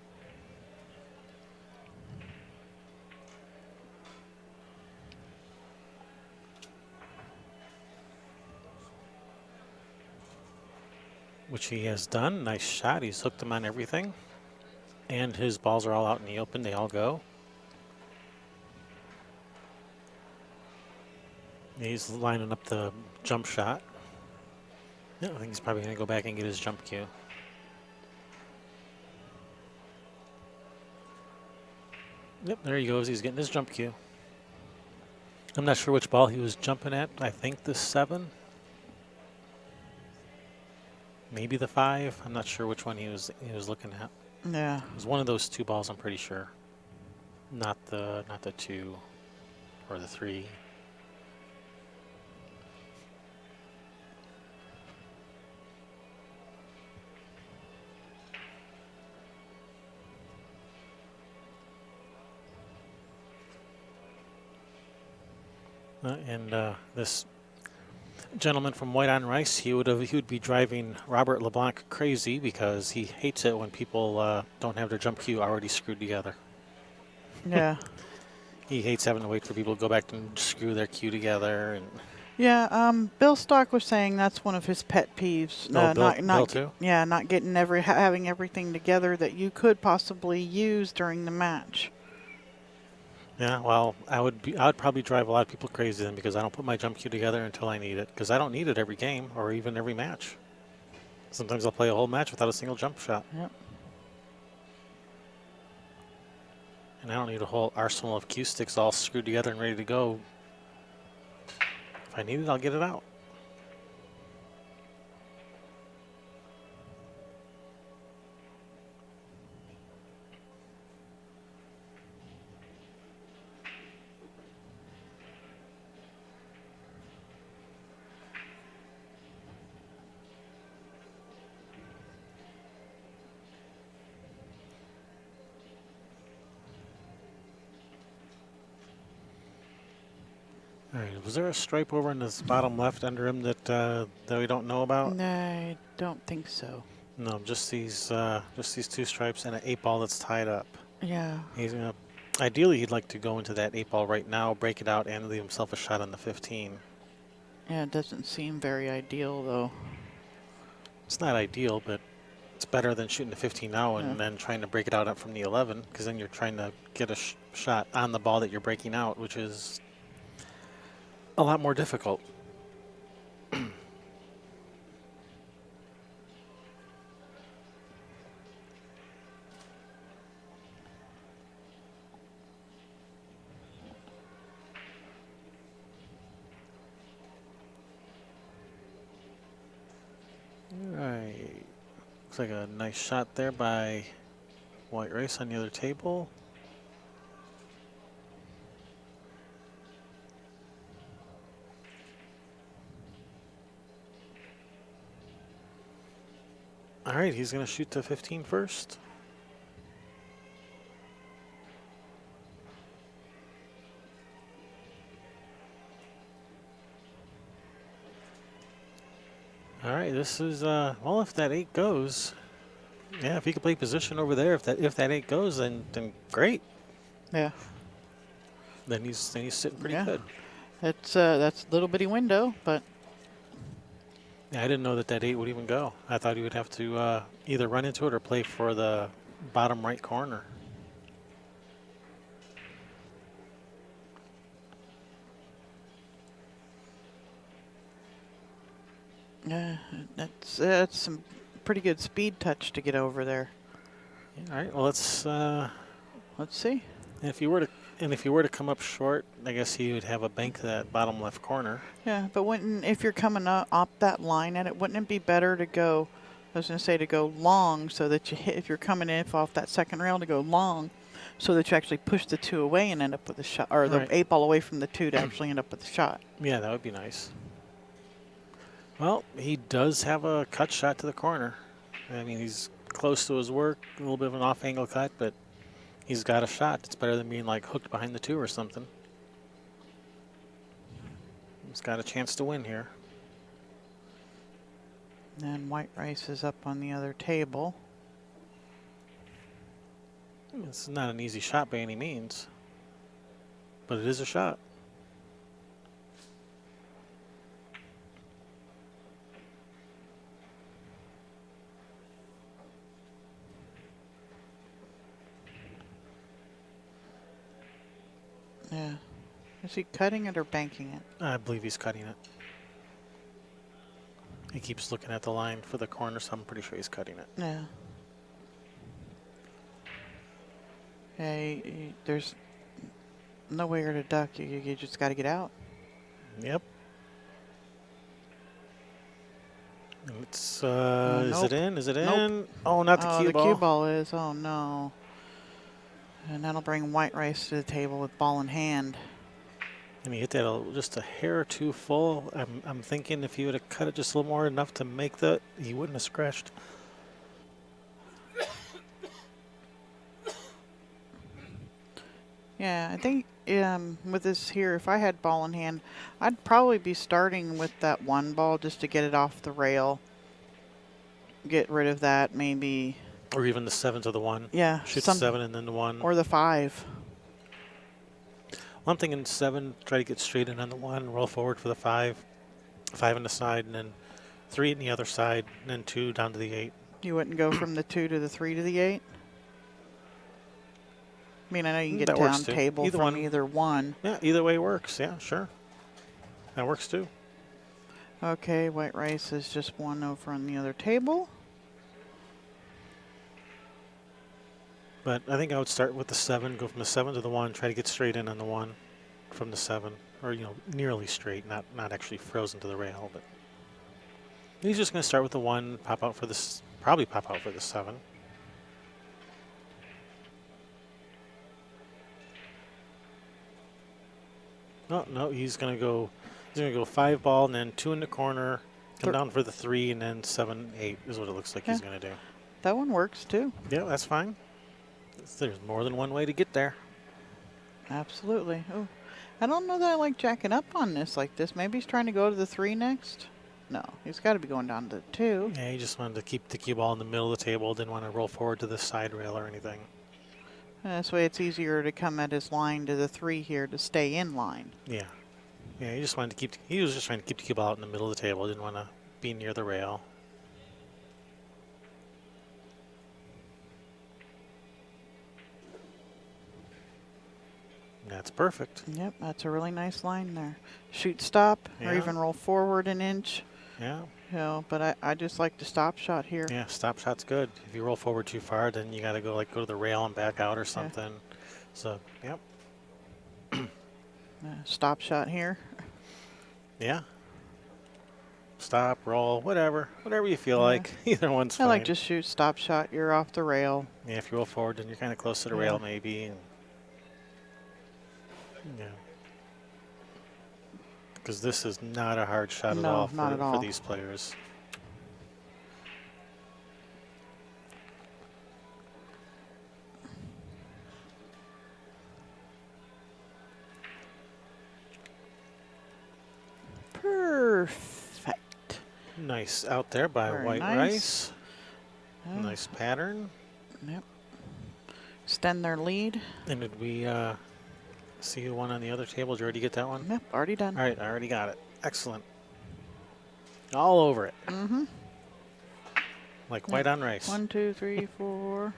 Which he has done. Nice shot. He's hooked them on everything. And his balls are all out in the open. They all go. He's lining up the jump shot. Yeah, I think he's probably going to go back and get his jump cue. Yep, there he goes. He's getting his jump cue. I'm not sure which ball he was jumping at. I think the 7. Maybe the 5. I'm not sure which one he was looking at. Yeah. It was one of those 2 balls, I'm pretty sure. Not the 2 or the 3. This gentleman from White on Rice, he would be driving Robert LeBlanc crazy because he hates it when people don't have their jump cue already screwed together. Yeah. He hates having to wait for people to go back and screw their cue together. And Yeah, Bill Stock was saying that's one of his pet peeves. Bill too? Yeah, not getting having everything together that you could possibly use during the match. Yeah, well, I would probably drive a lot of people crazy then because I don't put my jump cue together until I need it, because I don't need it every game or even every match. Sometimes I'll play a whole match without a single jump shot. Yep. And I don't need a whole arsenal of cue sticks all screwed together and ready to go. If I need it, I'll get it out. All right, was there a stripe over in this bottom left under him that we don't know about? I don't think so. No, just these 2 stripes and an 8 ball that's tied up. Yeah. He's gonna, ideally, he'd like to go into that 8 ball right now, break it out, and leave himself a shot on the 15. Yeah, it doesn't seem very ideal though. It's not ideal, but it's better than shooting the 15 now and then trying to break it out from the 11, because then you're trying to get a shot on the ball that you're breaking out, which is a lot more difficult. All right. Looks like a nice shot there by White Rice on the other table. All right, he's going to shoot the 15 first. All right, this is well, if that 8 goes, yeah, if he could play position over there, if that 8 goes, then great. Yeah. then he's sitting pretty Yeah. good. That's a little bitty window, but Yeah, I didn't know that 8 would even go. I thought he would have to either run into it or play for the bottom right corner. that's some pretty good speed touch to get over there. Yeah, all right. Well, let's. Let's see. If you were to come up short, I guess he would have a bank to that bottom left corner. Yeah, but if you're coming up that line at it, wouldn't it be better to go? I was going to say to go long, so that you hit. If you're coming in off that second rail, to go long, so that you actually push the 2 away and end up with a shot, or the Right. 8 ball away from the 2 to actually end up with a shot. Yeah, that would be nice. Well, he does have a cut shot to the corner. I mean, he's close to his work, a little bit of an off-angle cut, but he's got a shot. It's better than being like hooked behind the 2 or something. He's got a chance to win here. And white rice is up on the other table. It's not an easy shot by any means, but it is a shot. Yeah. Is he cutting it or banking it? I believe he's cutting it. He keeps looking at the line for the corner, so I'm pretty sure he's cutting it. Yeah. Yeah, there's nowhere to duck. You just got to get out. Yep. It's nope. Is it in? Is it Nope. in? Oh, not the cue ball. The cue ball is. Oh no. And that'll bring white rice to the table with ball in hand. And he hit that just a hair or two full. I'm thinking if he would have cut it just a little more, enough to make the, he wouldn't have scratched. Yeah, I think with this here, if I had ball in hand, I'd probably be starting with that 1 ball just to get it off the rail. Get rid of that, maybe. Or even the 7 to the 1. Yeah. Shoot 7 and then the 1. Or the 5. Well, I'm thinking 7, try to get straight in on the 1, roll forward for the 5. 5 on the side, and then 3 on the other side, and then 2 down to the 8. You wouldn't go from the 2 to the 3 to the 8? I mean, I know you can get That works down too. table Either from one. either one. Yeah, either way works. Yeah, sure. That works too. Okay, white rice is just 1 over on the other table. But I think I would start with the 7, go from the 7 to the 1, try to get straight in on the 1 from the 7, or nearly straight, not actually frozen to the rail. But he's just going to start with the 1, pop out for this, probably pop out for the 7. No, he's going to go 5 ball and then 2 in the corner, come down for the 3, and then 7, 8 is what it looks like he's going to do. That one works too. Yeah, that's fine. There's more than one way to get there. Absolutely. Oh, I don't know that I like jacking up on this like this. Maybe he's trying to go to the 3 next. No, he's got to be going down to the 2. Yeah, he just wanted to keep the cue ball in the middle of the table. Didn't want to roll forward to the side rail or anything. And this way it's easier to come at his line to the 3 here to stay in line. Yeah. Yeah, he just wanted to keep. He was just trying to keep the cue ball out in the middle of the table. Didn't want to be near the rail. That's perfect. Yep, that's a really nice line there. Shoot stop, or Yeah. even roll forward an inch. Yeah. You know, but I just like the stop shot here. Yeah, stop shot's good. If you roll forward too far, then you got to go to the rail and back out or something. So, yep. Stop shot here. Yeah. Stop, roll, whatever you feel like. Either one's I fine. like just shoot stop shot. You're off the rail. Yeah, if you roll forward, then you're kind of close to the rail, maybe. And yeah. Because this is not a hard shot at all for these players. Perfect. Nice out there by Very white nice. rice. Yeah. Nice pattern. Yep. Extend their lead. And did we See who won on the other table. Did you already get that one? Yep, already done. All right, I already got it. Excellent. All over it. Mm-hmm. Like white on rice. 1, 2, 3, 4,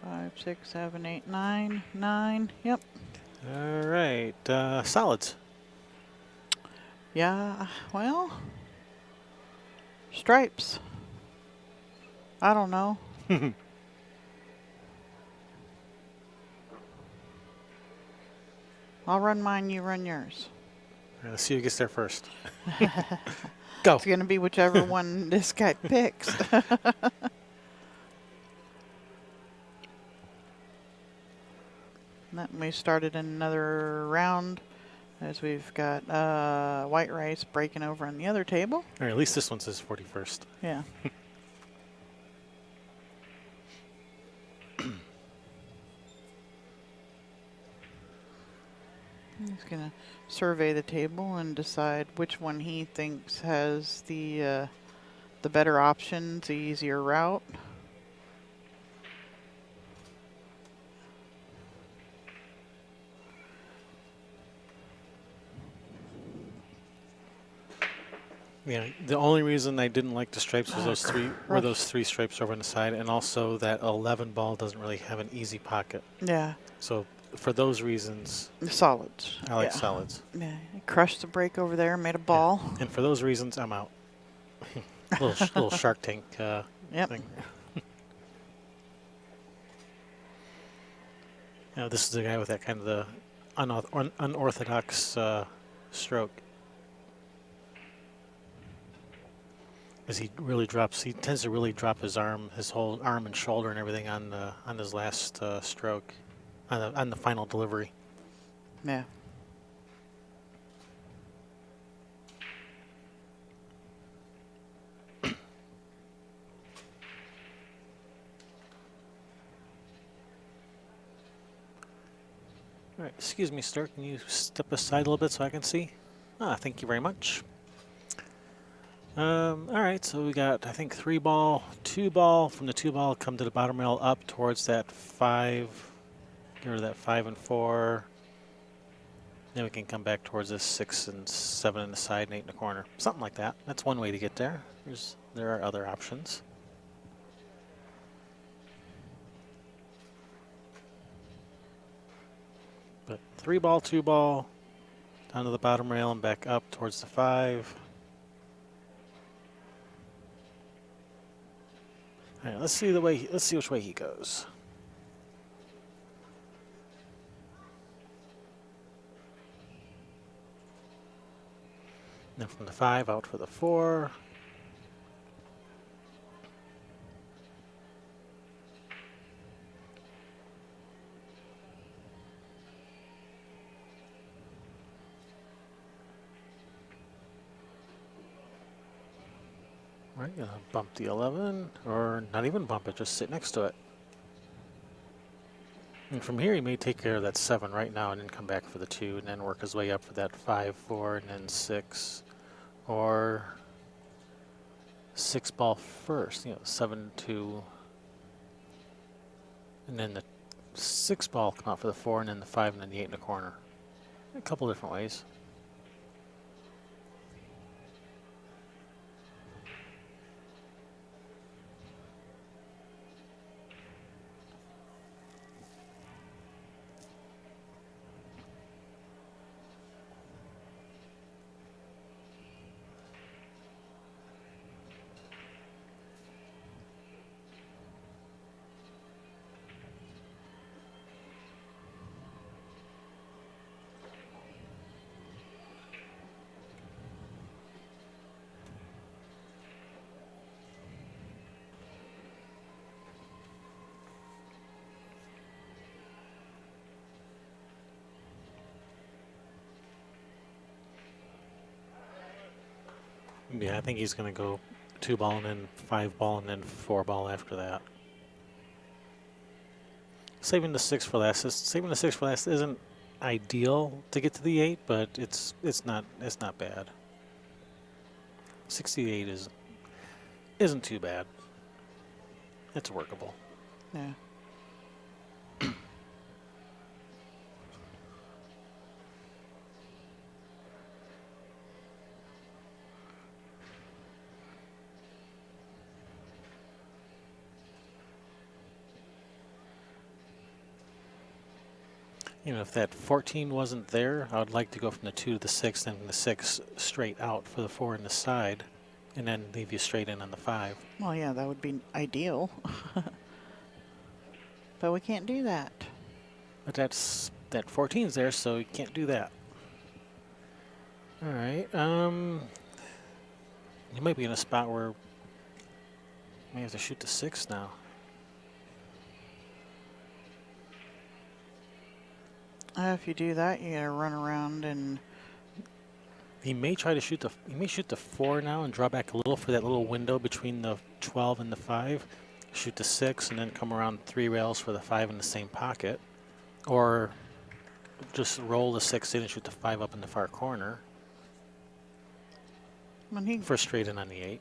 5, 6, 7, 8, 9. 9. Yep. All right. Solids. Yeah, well, stripes. I don't know. I'll run mine, you run yours. Let's see who gets there first. Go. It's going to be whichever one this guy picks. Then we started another round as we've got white rice breaking over on the other table. Or at least this one says 41st. Yeah. He's going to survey the table and decide which one he thinks has the better options, the easier route. Yeah, the only reason I didn't like the stripes was those three stripes over on the side, and also that 11 ball doesn't really have an easy pocket. Yeah. So for those reasons, The solids. I like solids. Yeah. He crushed the break over there, made a ball. Yeah. And for those reasons, I'm out. little Shark Tank Yep. thing. This is the guy with that kind of the unorthodox stroke. Because he tends to really drop his whole arm and shoulder and everything on his last stroke, on the final delivery. Yeah. All right, excuse me, sir. Can you step aside a little bit so I can see? Thank you very much. All right, so we got, I think, 3 ball, 2 ball. From the 2 ball, come to the bottom rail up towards that 5. Get rid of that 5 and 4. Then we can come back towards this 6 and 7 in the side and 8 in the corner. Something like that. That's one way to get there. There are other options. But 3 ball, 2 ball, down to the bottom rail and back up towards the 5. All right, let's see which way he goes. Then from the 5 out for the 4. Right, gonna bump the 11, or not even bump it, just sit next to it. And from here, he may take care of that 7 right now and then come back for the 2 and then work his way up for that 5, 4, and then 6. Or 6 ball first, 7, 2. And then the 6 ball come out for the 4, and then the 5, and then the 8 in the corner. A couple different ways. Yeah, I think he's going to go 2 ball and then 5 ball and then 4 ball after that. Saving the 6 for last. Saving the 6 for last isn't ideal to get to the 8, but it's not bad. 68 isn't too bad. It's workable. Yeah. You know, if that 14 wasn't there, I would like to go from the 2 to the 6, then the 6 straight out for the 4 in the side, and then leave you straight in on the 5. Well, yeah, that would be ideal. But we can't do that. But that 14's there, so you can't do that. All right. You might be in a spot where you may have to shoot the 6 now. If you do that, you gotta run around and. He may try to shoot the 4 now and draw back a little for that little window between the 12 and the 5. Shoot the 6 and then come around 3 rails for the 5 in the same pocket, or just roll the 6 in and shoot the 5 up in the far corner. When he. For straight in on the 8.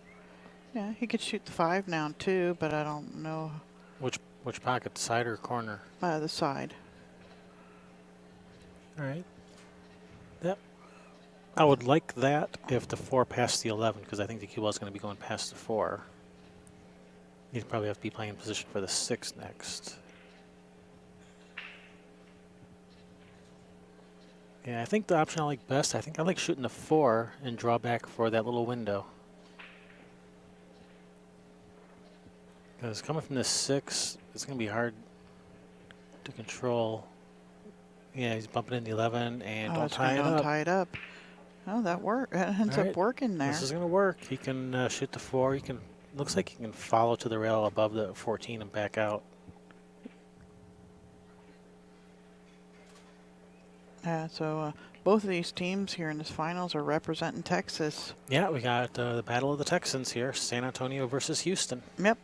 Yeah, he could shoot the 5 now too, but I don't know. Which pocket, side or corner? The side. All right. Yep. I would like that if the 4 passed the 11, because I think the cue ball is going to be going past the 4. You'd probably have to be playing in position for the 6 next. Yeah, I think the option I like best, I think I like shooting the 4 and draw back for that little window. Because coming from the 6, it's going to be hard to control. Yeah, he's bumping in the 11 and don't tie it up. Don't tie it up. Oh, that ends up working there. This is going to work. He can shoot the 4. He can. Looks like he can follow to the rail above the 14 and back out. Yeah, so both of these teams here in this finals are representing Texas. Yeah, we got the Battle of the Texans here, San Antonio versus Houston. Yep.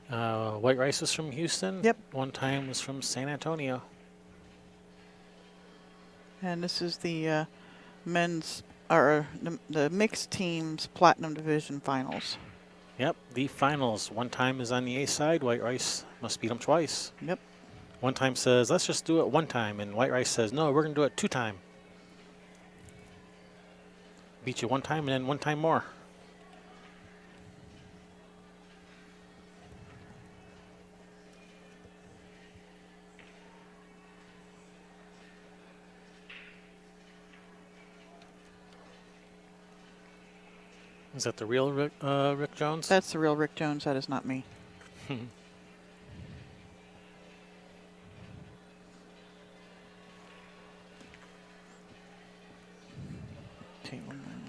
White Rice was from Houston. Yep. One time was from San Antonio. And this is the men's, or the mixed teams Platinum Division finals. Yep, the finals. One time is on the A side. White Rice must beat them twice. Yep. One time says, let's just do it one time. And White Rice says, no, we're going to do it 2 times. Beat you one time and then 1 time more. Is that the real Rick Jones? That's the real Rick Jones. That is not me.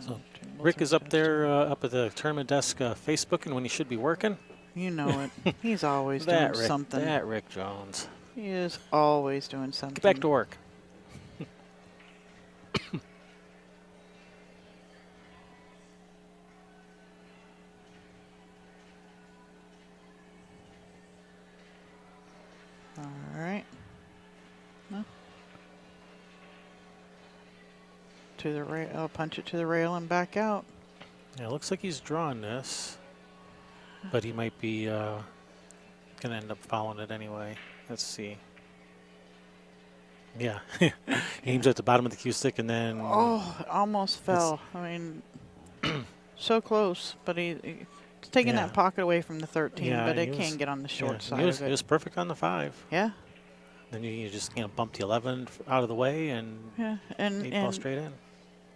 So Rick is up there, up at the tournament desk, Facebooking when he should be working. You know it. He's always doing something. That Rick Jones. He is always doing something. Get back to work. All right. No. To the rail. I'll punch it to the rail and back out. Yeah, it looks like he's drawing this, but he might be going to end up following it anyway. Let's see. Yeah, he aims at the bottom of the cue stick and then. Oh, it almost fell. I mean, so close, but he's taking that pocket away from the 13, but it can't get on the short side of it. He was perfect on the 5. Yeah. Then you just bump the 11 out of the way and ball straight in.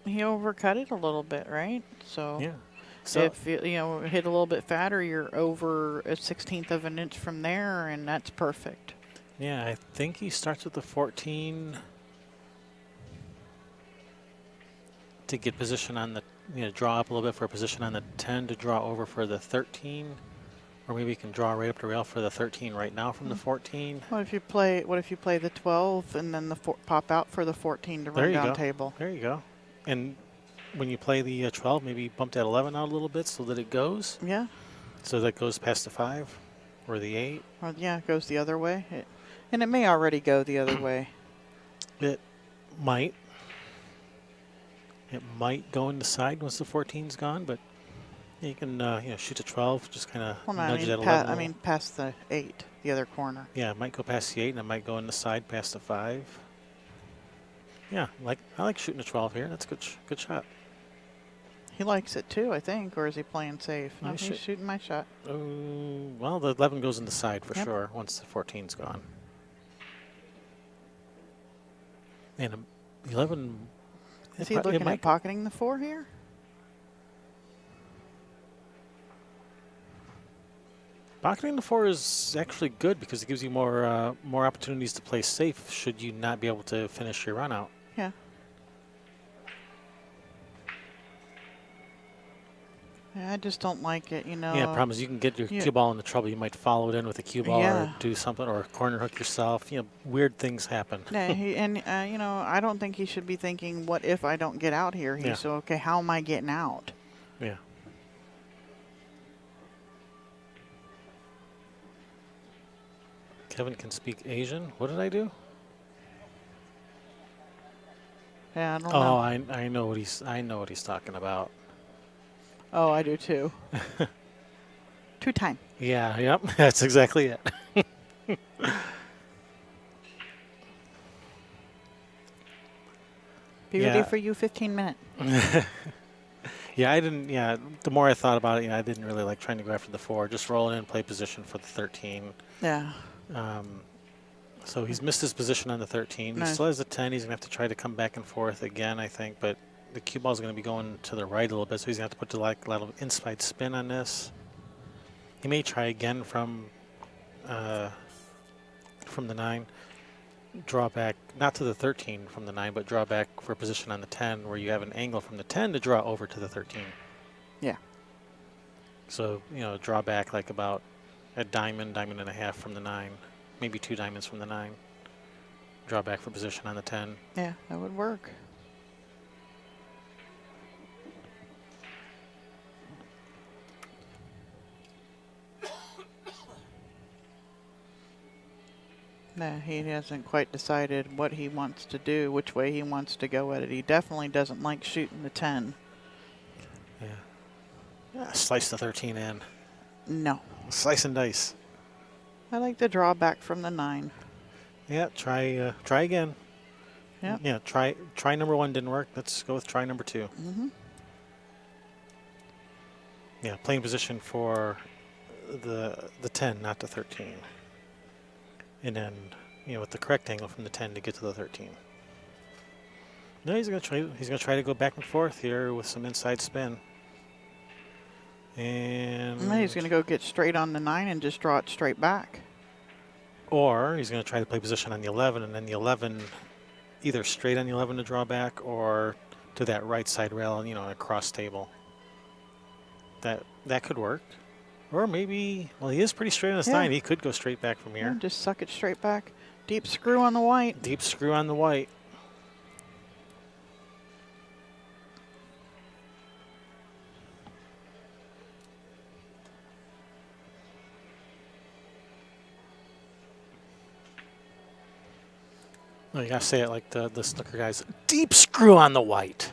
He overcut it a little bit, right? So yeah. So if you hit a little bit fatter, you're over a 1/16 of an inch from there, and that's perfect. Yeah, I think he starts with the 14 to get position on the, draw up a little bit for a position on the 10 to draw over for the 13, or maybe you can draw right up the rail for the 13 right now from the 14. What if you play the 12 and then the pop out for the 14 to run down table? There you go. And when you play the 12, maybe bump that 11 out a little bit so that it goes. Yeah. So that goes past the 5 or the 8. Or yeah, it goes the other way. And it may already go the other way. It might. It might go in the side once the 14's gone, but you can shoot a 12, just kind of nudge that 11. I mean, past the 8, the other corner. Yeah, it might go past the 8, and it might go in the side past the 5. Yeah, I like shooting a 12 here. That's a good shot. He likes it too, I think, or is he playing safe? No, he's shooting my shot. Well, the 11 goes in the side for sure once the 14's gone. And 11. Is he looking at pocketing the 4 here? Pocketing the 4 is actually good because it gives you more opportunities to play safe should you not be able to finish your run out. Yeah. Yeah, I just don't like it, you know. Yeah, problem is you can get your cue ball into trouble. You might follow it in with a cue ball or do something or corner hook yourself. You know, weird things happen. Yeah, you know, I don't think he should be thinking, what if I don't get out here? He's so, okay, how am I getting out? Yeah. Kevin can speak Asian. What did I do? Yeah, I don't know. I know what he's talking about. Oh, I do too. 2 time. Yeah, yep. That's exactly it. Be ready for you 15 minutes. Yeah, I didn't. Yeah, the more I thought about it, I didn't really like trying to go after the 4. Just roll it in, play position for the 13. Yeah. So he's missed his position on the 13. He still has the 10. He's gonna have to try to come back and forth again, I think. But the cue ball is gonna be going to the right a little bit, so he's gonna have to put a lot of inside spin on this. He may try again from the 9. Draw back, not to the 13 from the 9, but draw back for a position on the 10 where you have an angle from the 10 to draw over to the 13. Yeah. So, you know, draw back like about a diamond and a half from the 9, maybe 2 diamonds from the 9. Draw back for position on the 10. Yeah, that would work. No, he hasn't quite decided what he wants to do, which way he wants to go at it. He definitely doesn't like shooting the 10. Yeah. Slice the 13 in. No. Slice and dice. I like the draw back from the 9. Yeah, try again. Yeah. Yeah, try number 1 didn't work. Let's go with try number 2. Mm-hmm. Yeah, playing position for the 10, not the 13. And then, you know, with the correct angle from the 10 to get to the 13. No, he's gonna try to go back and forth here with some inside spin. And then he's gonna go get straight on the 9 and just draw it straight back. Or he's gonna try to play position on the 11, and then the 11 either straight on the 11 to draw back or to that right side rail, you know, across table. That could work. Or maybe, well, he is pretty straight on his 9. He could go straight back from here. Yeah, just suck it straight back. Deep screw on the white. Deep screw on the white. No, you gotta say it like the snooker guys. Deep screw on the white.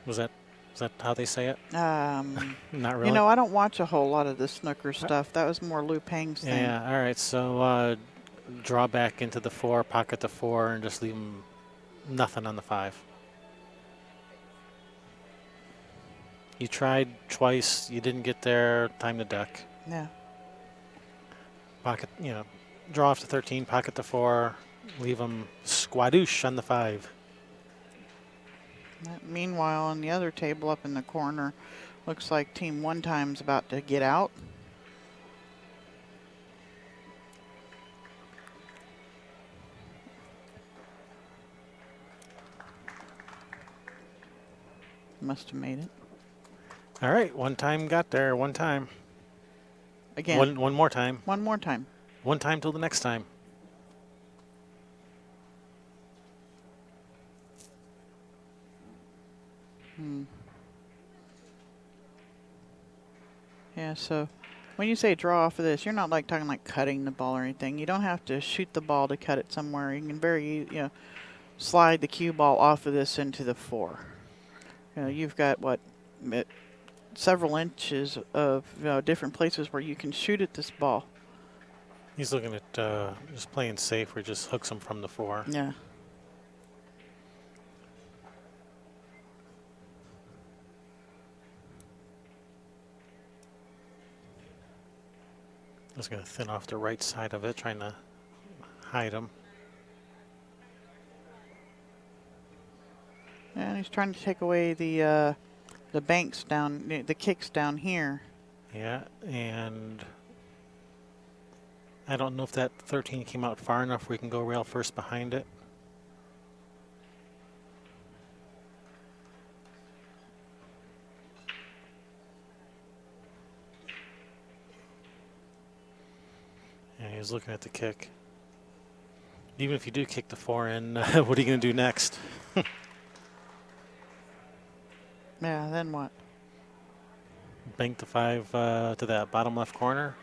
Was that how they say it? Not really. You know, I don't watch a whole lot of the snooker stuff. That was more Lou Pang's thing. Yeah, all right. So draw back into the 4, pocket the 4, and just leave him nothing on the 5. You tried twice. You didn't get there. Time to duck. Yeah. Pocket, you know, draw off the 13, pocket the 4, leave him squadoosh on the 5. Meanwhile, on the other table up in the corner, looks like team 1 time's about to get out. Must have made it. All right, 1 time got there, 1 time. Again. One more time. 1 more time. 1 time till the next time. Yeah, so when you say draw off of this, you're not like talking like cutting the ball or anything. You don't have to shoot the ball to cut it somewhere. You can slide the cue ball off of this into the 4. You know, you've got several inches of different places where you can shoot at this ball. He's looking at just playing safe or just hooks him from the 4. Yeah. Just going to thin off the right side of it, trying to hide him. And he's trying to take away the banks down, the kicks down here. Yeah, and I don't know if that 13 came out far enough where we can go rail first behind it. Yeah, he was looking at the kick. Even if you do kick the 4 in, what are you going to do next? Yeah, then what? Bank the 5 to that bottom left corner?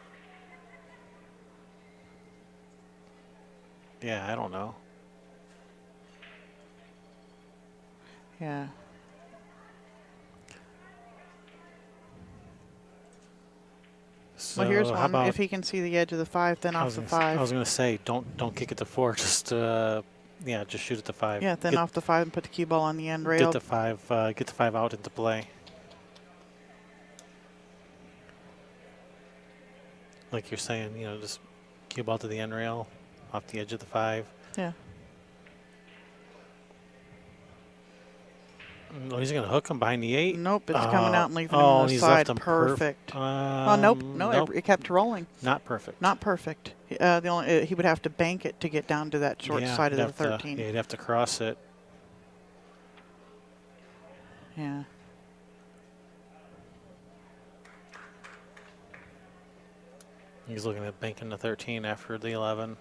Yeah, I don't know. Yeah. So Well, here's how one. about If he can see the edge of the 5, then off the 5. I was going to say, don't kick it to 4. Just yeah, just shoot at the 5. Yeah, then off the 5 and put the cue ball on the end rail. Get the 5 out into play. Like you're saying, you know, just cue ball to the end rail, off the edge of the 5. Yeah. Oh, he's going to hook him behind the 8. Nope, it's coming out and leaving him oh, on the he's side. left him Perfect. Oh, nope. No, nope. it kept rolling. Not perfect. Not perfect. The only he would have to bank it to get down to that short side of the 13. Yeah, he'd have to cross it. Yeah. He's looking at banking the 13 after the 11.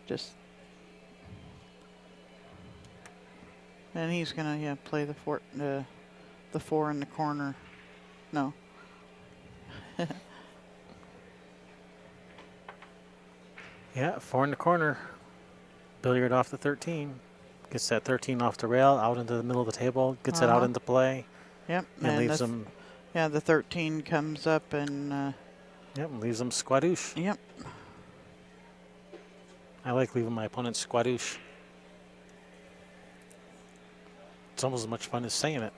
Just. And he's gonna play the 4 in the corner. No. Yeah, 4 in the corner. Billiard off the 13. Gets that 13 off the rail, out into the middle of the table. Gets it out into play. Yep. And leaves him. Yeah, the 13 comes up and. Yep, leaves him squadouche. Yep. I like leaving my opponent squadouche. It's almost as much fun as saying it.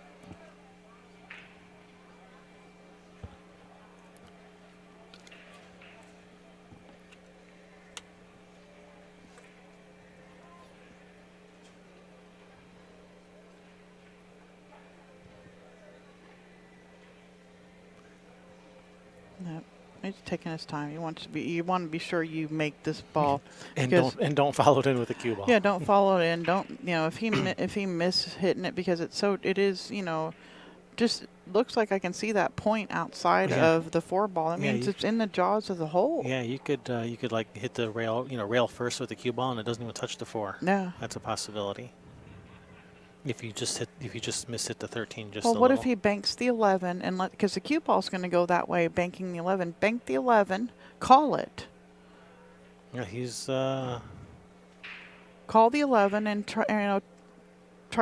Yep. He's taking his time. You want to be sure you make this ball. And don't follow it in with a cue ball. Yeah, don't follow it in. Don't if he miss hitting it because it is just looks like I can see that point outside of the 4 ball. That means it's in the jaws of the hole. Yeah, you could like hit the rail, rail first with the cue ball, and it doesn't even touch the 4. Yeah, that's a possibility. If you just miss hit the 13 just well, a what little. if he banks the 11 and because the cue ball's going to go that way, banking the 11. Bank the 11, call it. Yeah, he's call the 11 and try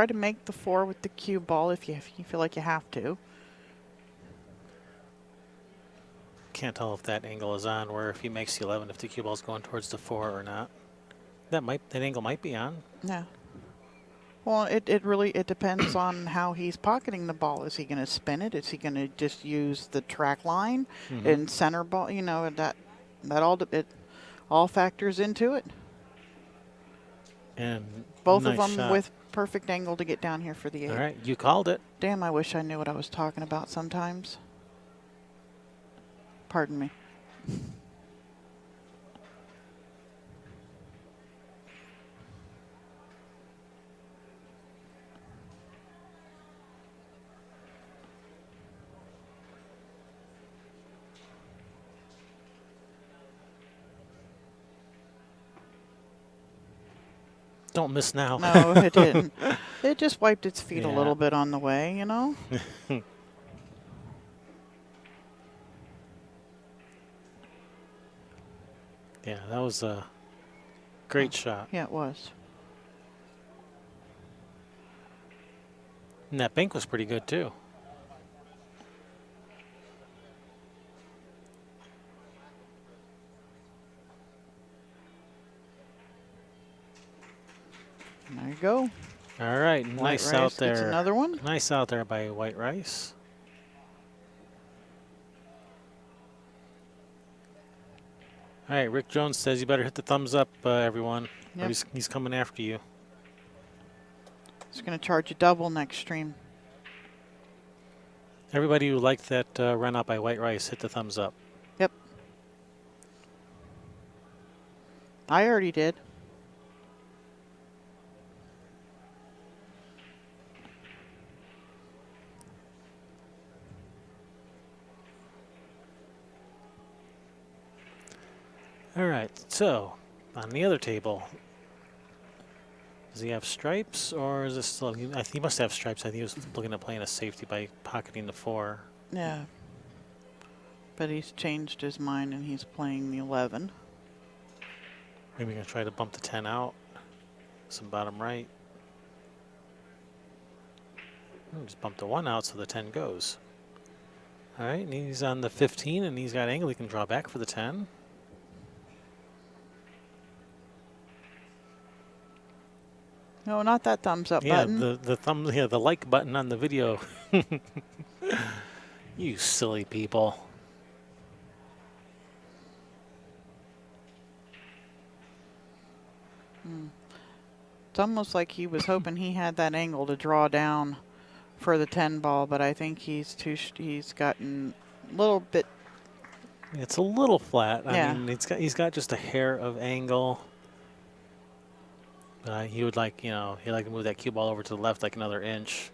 to make the 4 with the cue ball if you feel like you have to. Can't tell if that angle is on, where if he makes the 11, if the cue ball's going towards the 4 or not. That angle might be on. Yeah. Well, it really depends on how he's pocketing the ball. Is he going to spin it? Is he going to just use the track line and center ball? That all factors into it. And both nice of them shot. with perfect angle to get down here for the 8. All right, you called it. Damn, I wish I knew what I was talking about sometimes. Pardon me. Don't miss now. No, it didn't. It just wiped its feet a little bit on the way, Yeah, that was a great shot. Yeah, it was. And that bank was pretty good, too. There you go. All right, nice out there. Gets another one. Nice out there by White Rice. All right, Rick Jones says you better hit the thumbs up, everyone. Yep. Or he's coming after you. He's going to charge you double next stream. Everybody who liked that run out by White Rice, hit the thumbs up. Yep. I already did. All right, so on the other table, does he have stripes or is this still? I think he must have stripes. I think he was looking at playing a safety by pocketing the 4. Yeah. But he's changed his mind and he's playing the 11. Maybe gonna try to bump the 10 out. Some bottom right. Just bump the 1 out so the 10 goes. All right, and he's on the 15 and he's got angle. He can draw back for the 10. No, not that thumbs up button. Yeah, the like button on the video. You silly people. It's almost like he was hoping he had that angle to draw down for the 10 ball, but I think he's gotten a little bit. It's a little flat. Yeah. I mean, he's got just a hair of angle. He would like, he'd like to move that cue ball over to the left like another inch.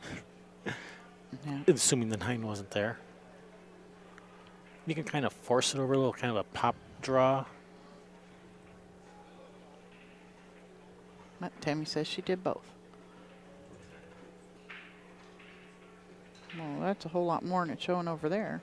Yeah. Assuming the 9 wasn't there. You can kind of force it over a little, kind of a pop draw. Tammy says she did both. Well, that's a whole lot more than it's showing over there.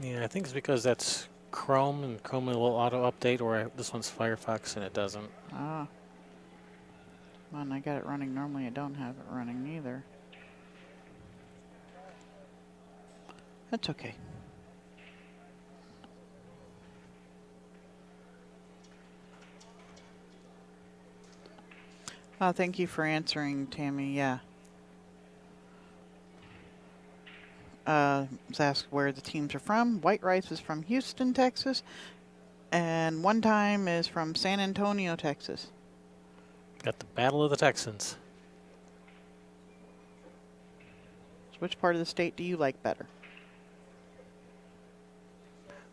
Yeah, I think it's because that's Chrome, and Chrome will auto update, or this one's Firefox and it doesn't. Ah. Well, and I got it running. Normally I don't have it running either. That's okay. Thank you for answering, Tammy. Yeah. Was asked where the teams are from. White Rice is from Houston, Texas. And One Time is from San Antonio, Texas. Got the Battle of the Texans. So which part of the state do you like better?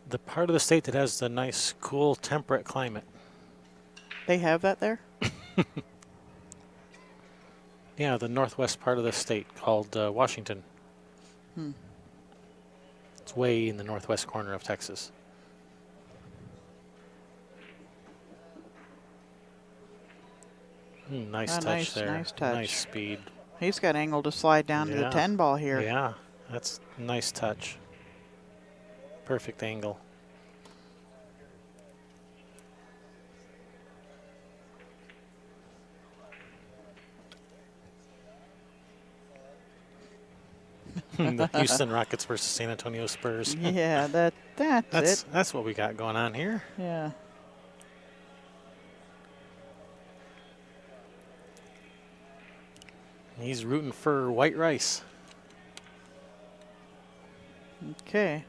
The part of the state that has the nice, cool, temperate climate. They have that there? Yeah, the northwest part of the state called Washington. It's way in the northwest corner of Texas. Nice touch there. Nice touch. Nice speed. He's got angle to slide down to the 10 ball here. Yeah, that's a nice touch. Perfect angle. The Houston Rockets versus San Antonio Spurs. Yeah, that's it. That's what we got going on here. Yeah. He's rooting for White Rice. Okay.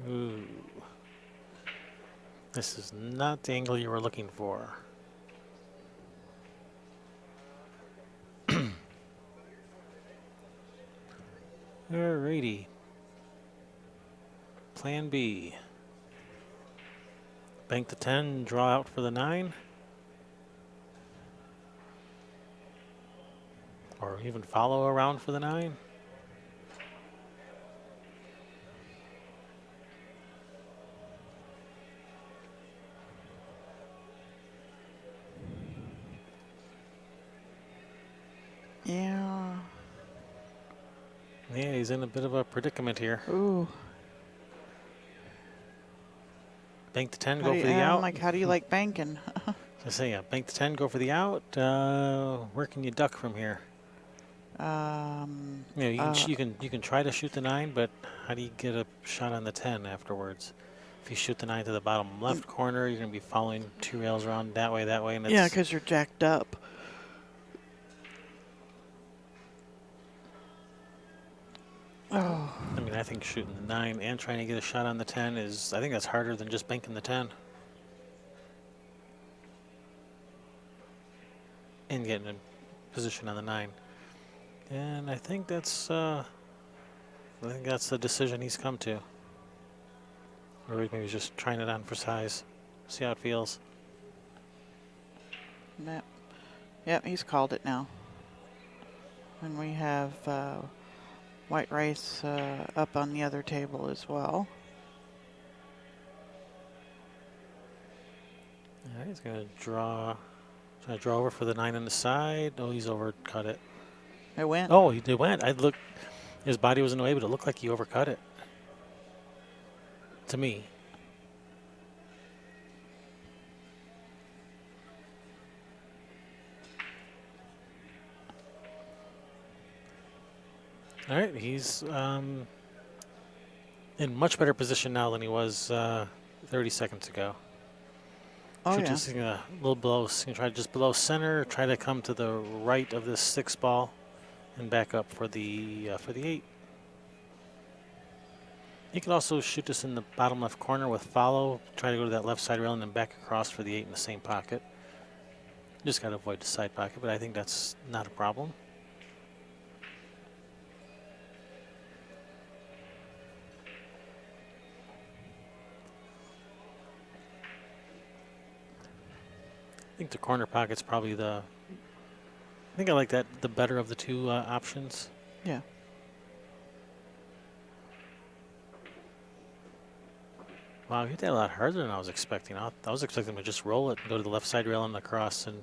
Ooh. This is not the angle you were looking for. Alrighty. Plan B. Bank the 10, draw out for the 9. Or even follow around for the 9. Yeah. Yeah, he's in a bit of a predicament here. Ooh. Bank the 10, go for the out. Like, how do you like banking? I say, bank the 10, go for the out. Where can you duck from here? You can try to shoot the 9, but how do you get a shot on the 10 afterwards? If you shoot the 9 to the bottom left corner, you're going to be following 2 rails around that way, and it's... Yeah, because you're jacked up. Oh. I mean, I think shooting the 9 and trying to get a shot on the 10 I think that's harder than just banking the 10. And getting in position on the 9. And I think that's the decision he's come to. Or maybe he's just trying it on for size. See how it feels. Yep, he's called it now. And we have white rice up on the other table as well. All right, he's going to try to draw over for the 9 on the side. Oh, he's overcut it. It went. Oh, it went. His body was in the way, but it looked like he overcut it. To me. All right, he's in much better position now than he was 30 seconds ago. Oh, Should yeah. just a little below. Try just below center. Try to come to the right of this 6 ball, and back up for the 8. You can also shoot this in the bottom left corner with follow. Try to go to that left side rail and then back across for the 8 in the same pocket. Just got to avoid the side pocket, but I think that's not a problem. I think the corner pocket's probably I think I like that the better of the 2 options. Yeah. Wow, he hit that a lot harder than I was expecting. I was expecting him to just roll it and go to the left side rail and across, and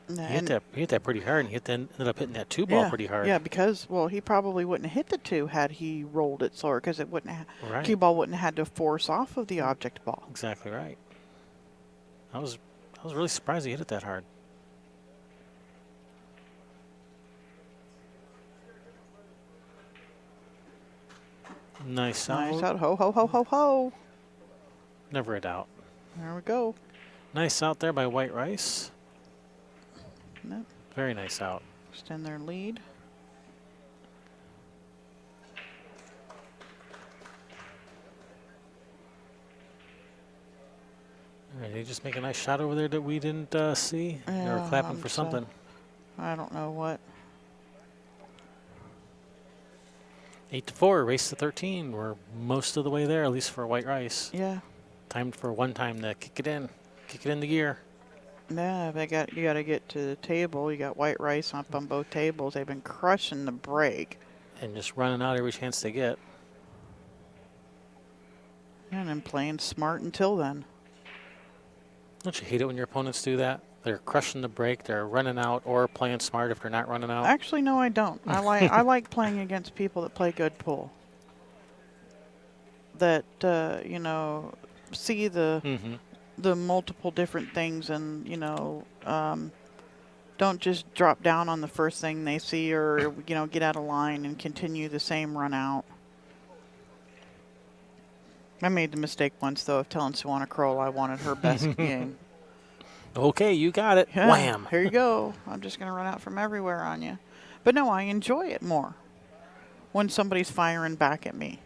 he hit that pretty hard, and he ended up hitting that 2 ball pretty hard. Yeah, because, well, he probably wouldn't have hit the 2 had he rolled it slower, because it wouldn't cue ball wouldn't have had to force off of the object ball. Exactly right. I was really surprised he hit it that hard. Nice out. Nice out. Ho, ho, ho, ho, ho. Never a doubt. There we go. Nice out there by White Rice. Yep. Very nice out. Extend their lead. All right, they just make a nice shot over there that we didn't see. They were clapping for something. I don't know what. 8-4, race to 13. We're most of the way there, at least for White Rice. Yeah. Time for one time to kick it in the gear. Yeah, you got to get to the table. You got White Rice up on both tables. They've been crushing the break. And just running out every chance they get. And then playing smart until then. Don't you hate it when your opponents do that? They're crushing the break, they're running out, or playing smart if they're not running out. Actually, no, I don't. I like playing against people that play good pool. That see the multiple different things, and don't just drop down on the first thing they see, or get out of line and continue the same run out. I made the mistake once though of telling Swana Kroll I wanted her best game. Okay, you got it. Yeah, Wham. Here you go. I'm just going to run out from everywhere on you. But no, I enjoy it more when somebody's firing back at me.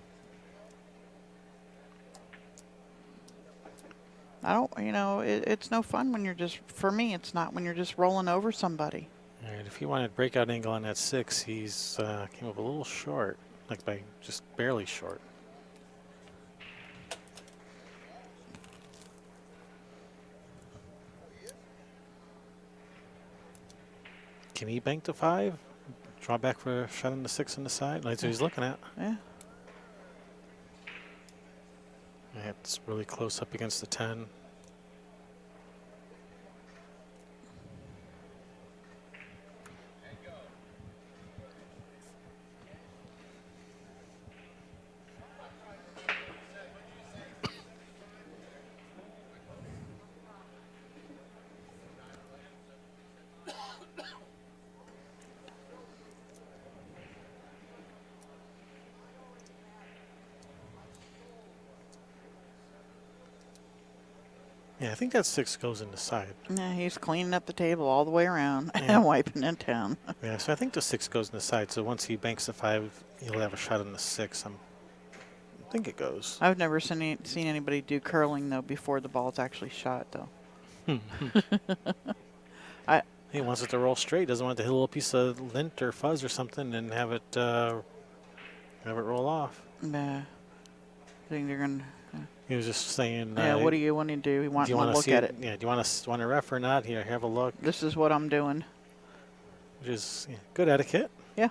I don't, it's no fun when you're just, for me, it's not when you're just rolling over somebody. All right, if he wanted breakout angle on that 6, he's came up a little short, like by just barely short. Can he bank to 5? Draw back for a shot on the 6 on the side? That's what he's looking at. Yeah. It's really close up against the 10. Yeah, I think that 6 goes in the side. Yeah, he's cleaning up the table all the way around Yeah. and wiping it down. Yeah, so I think the 6 goes in the side. So once he banks the 5, he'll have a shot on the 6. I think it goes. I've never seen anybody do curling, though, before the ball's actually shot, though. He wants it to roll straight. Doesn't want to hit a little piece of lint or fuzz or something and have it roll off. Nah. I think they're going to... He was just saying. Yeah, what do you want to do? You want to look at it. Yeah, do you want a ref or not? Here, have a look. This is what I'm doing. Which is good etiquette. Yeah.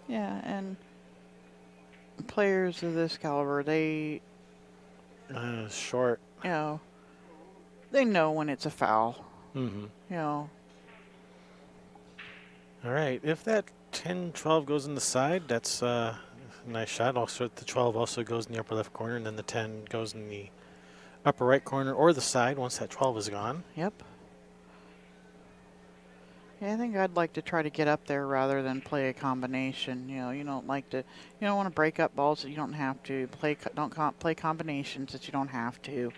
Yeah, and players of this caliber, they, Short. you know, they know when it's a foul. Mm-hmm. You know. All right, if that 10-12 goes in the side, that's a nice shot. Also, the 12 also goes in the upper left corner, and then the 10 goes in the upper right corner or the side once that 12 is gone. Yep. Yeah, I think I'd like to try to get up there rather than play a combination. You know, you don't want to break up balls that you don't have to. Don't play combinations that you don't have to.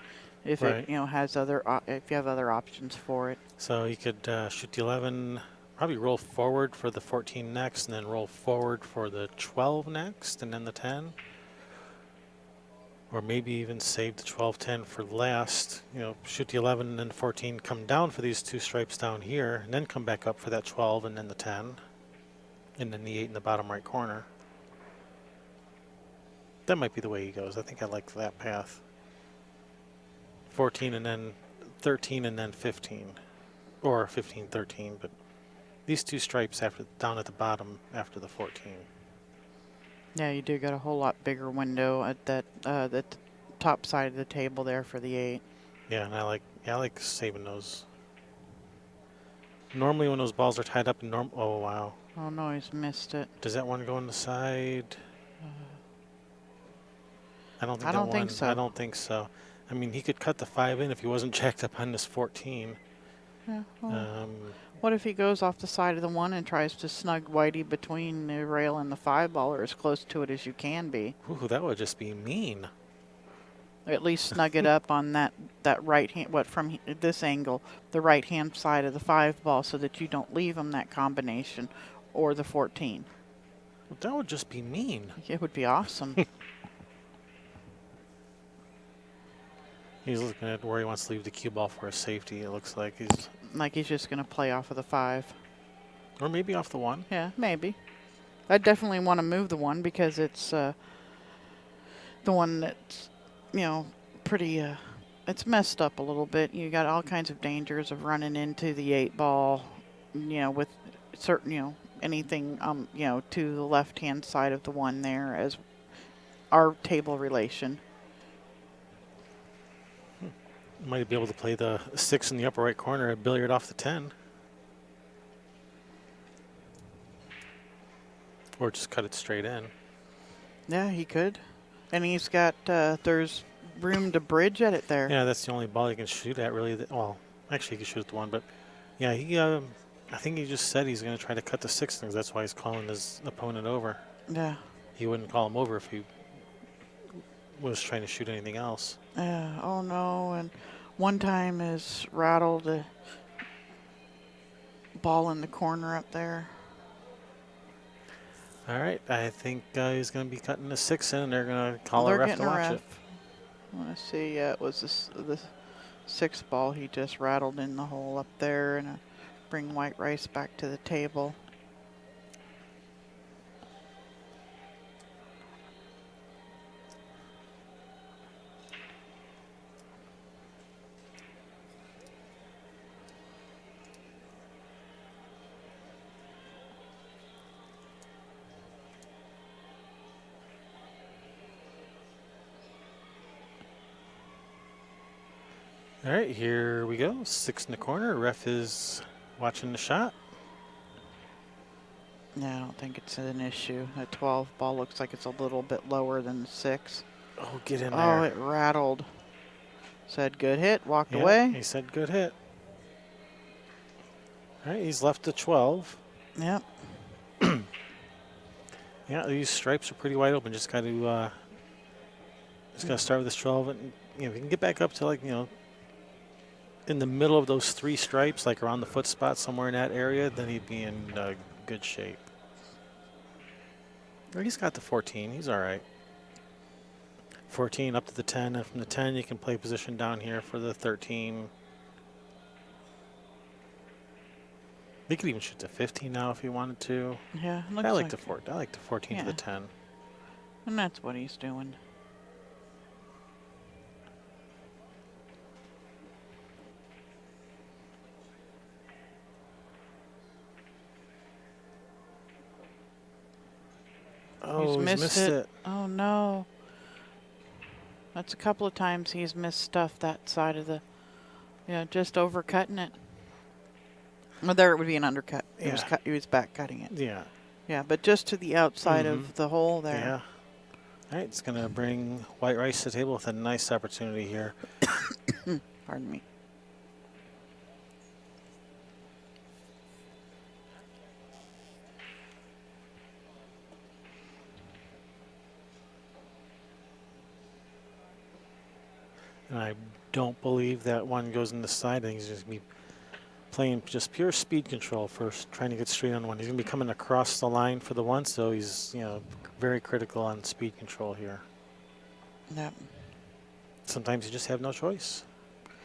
If right. it, has if you have other options for it. So you could shoot the 11, probably roll forward for the 14 next, and then roll forward for the 12 next, and then the 10. Or maybe even save the 12-10 for last. Shoot the 11 and then the 14, come down for these 2 stripes down here, and then come back up for that 12 and then the 10, and then the 8 in the bottom right corner. That might be the way he goes. I think I like that path. 14 and then 13 and then 15, or 15-13, but these 2 stripes down at the bottom after the 14. Yeah, you do got a whole lot bigger window at the top side of the table there for the 8. Yeah, and I like saving those. Normally when those balls are tied up in oh wow. Oh no, he's missed it. Does that one go on the side? I don't think so. I don't think so. I mean, he could cut the 5 in if he wasn't jacked up on this 14. Yeah. Well, what if he goes off the side of the 1 and tries to snug Whitey between the rail and the 5 ball, or as close to it as you can be? Ooh, that would just be mean. At least snug it up on that right hand, from this angle, the right hand side of the 5 ball, so that you don't leave him that combination or the 14. Well, that would just be mean. It would be awesome. He's looking at where he wants to leave the cue ball for a safety. It looks like he's just going to play off of the 5. Or maybe off the 1. Yeah, maybe. I definitely want to move the 1 because it's the one that's, pretty, it's messed up a little bit. You got all kinds of dangers of running into the 8 ball, with certain, anything, to the left-hand side of the 1 there as our table relation. Might be able to play the 6 in the upper right corner and billiard off the 10. Or just cut it straight in. Yeah, he could. And he's got, there's room to bridge at it there. Yeah, that's the only ball he can shoot at, really. Well, actually, he can shoot at the 1, but yeah, I think he just said he's going to try to cut the 6 things. That's why he's calling his opponent over. Yeah. He wouldn't call him over if he was trying to shoot anything else. Yeah, oh no, and one time is rattled a ball in the corner up there. All right, I think he's going to be cutting the 6 in, and they're going to call a ref to watch it. I want to see, it was the 6th ball he just rattled in the hole up there, and bring white rice back to the table. All right, here we go. 6 in the corner. Ref is watching the shot. Yeah, I don't think it's an issue. A 12 ball looks like it's a little bit lower than the 6. Oh, get in there. Oh, it rattled. Said good hit, walked Yeah, away. He said good hit. All right, he's left the 12. Yep. Yeah, these stripes are pretty wide open. Just got to He's got to start with his 12, and if he can get back up to like in the middle of those 3 stripes, like around the foot spot, somewhere in that area, then he'd be in good shape. Well, he's got the 14. He's all right. 14 up to the 10, and from the 10 you can play position down here for the 13. He could even shoot to 15 now if he wanted to. Yeah, looks I like like the 14. I like the 14 to the 10. And that's what he's doing. Oh, he's missed it. Oh no. That's a couple of times he's missed stuff that side of the, just overcutting it. Well, there it would be an undercut. Yeah. He was back cutting it. Yeah. Yeah, but just to the outside of the hole there. Yeah. All right, it's going to bring White Rice to the table with a nice opportunity here. Pardon me. And I don't believe that one goes in the side. I think he's just going to be playing just pure speed control first, trying to get straight on one. He's going to be coming across the line for the one, so he's, very critical on speed control here. Yep. Sometimes you just have no choice.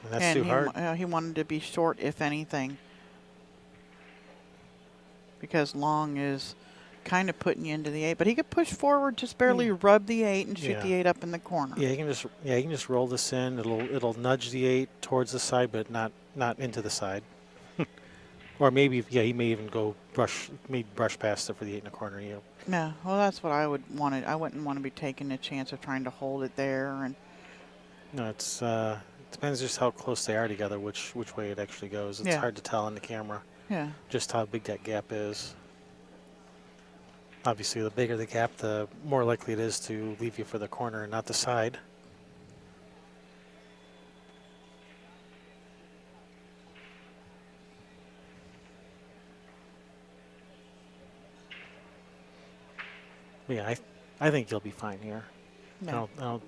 And that's too hard. He wanted to be short, if anything. Because long is kind of putting you into the 8. But he could push forward, just barely rub the 8 and shoot the 8 up in the corner. Yeah, he can just roll this in. It'll nudge the 8 towards the side, but not into the side. Or maybe, he may even go brush past it for the 8 in the corner. Yeah, well, that's what I would want. I wouldn't want to be taking a chance of trying to hold it there. And no, it depends just how close they are together, which way it actually goes. It's hard to tell on the camera. Yeah. Just how big that gap is. Obviously, the bigger the gap, the more likely it is to leave you for the corner and not the side. Yeah, I think you'll be fine here. No. I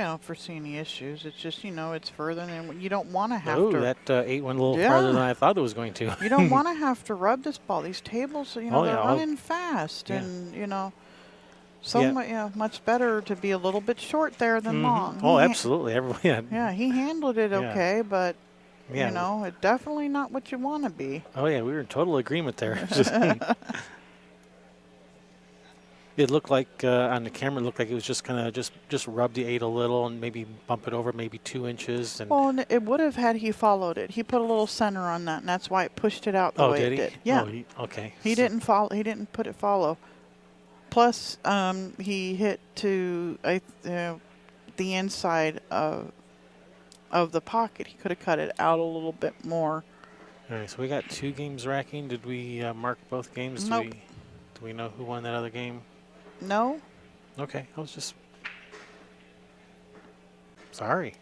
don't foresee any issues. It's just, it's further than you don't want to have to. Oh, that 8 went a little farther than I thought it was going to. You don't want to have to rub this ball. These tables, they're running fast, and much better to be a little bit short there than long. Oh, absolutely. Yeah, he handled it okay, but it's definitely not what you want to be. Oh yeah, we were in total agreement there. It looked like on the camera, it looked like it was just kind of just rub the 8 a little and maybe bump it over maybe 2 inches. And it would have had he followed it. He put a little center on that, and that's why it pushed it out the way it did. Yeah. Oh, okay. He didn't follow. He didn't put it follow. Plus, he hit to the inside of the pocket. He could have cut it out a little bit more. All right, so we got 2 games racking. Did we mark both games? Nope. Do we know who won that other game? No. Okay, I was just sorry.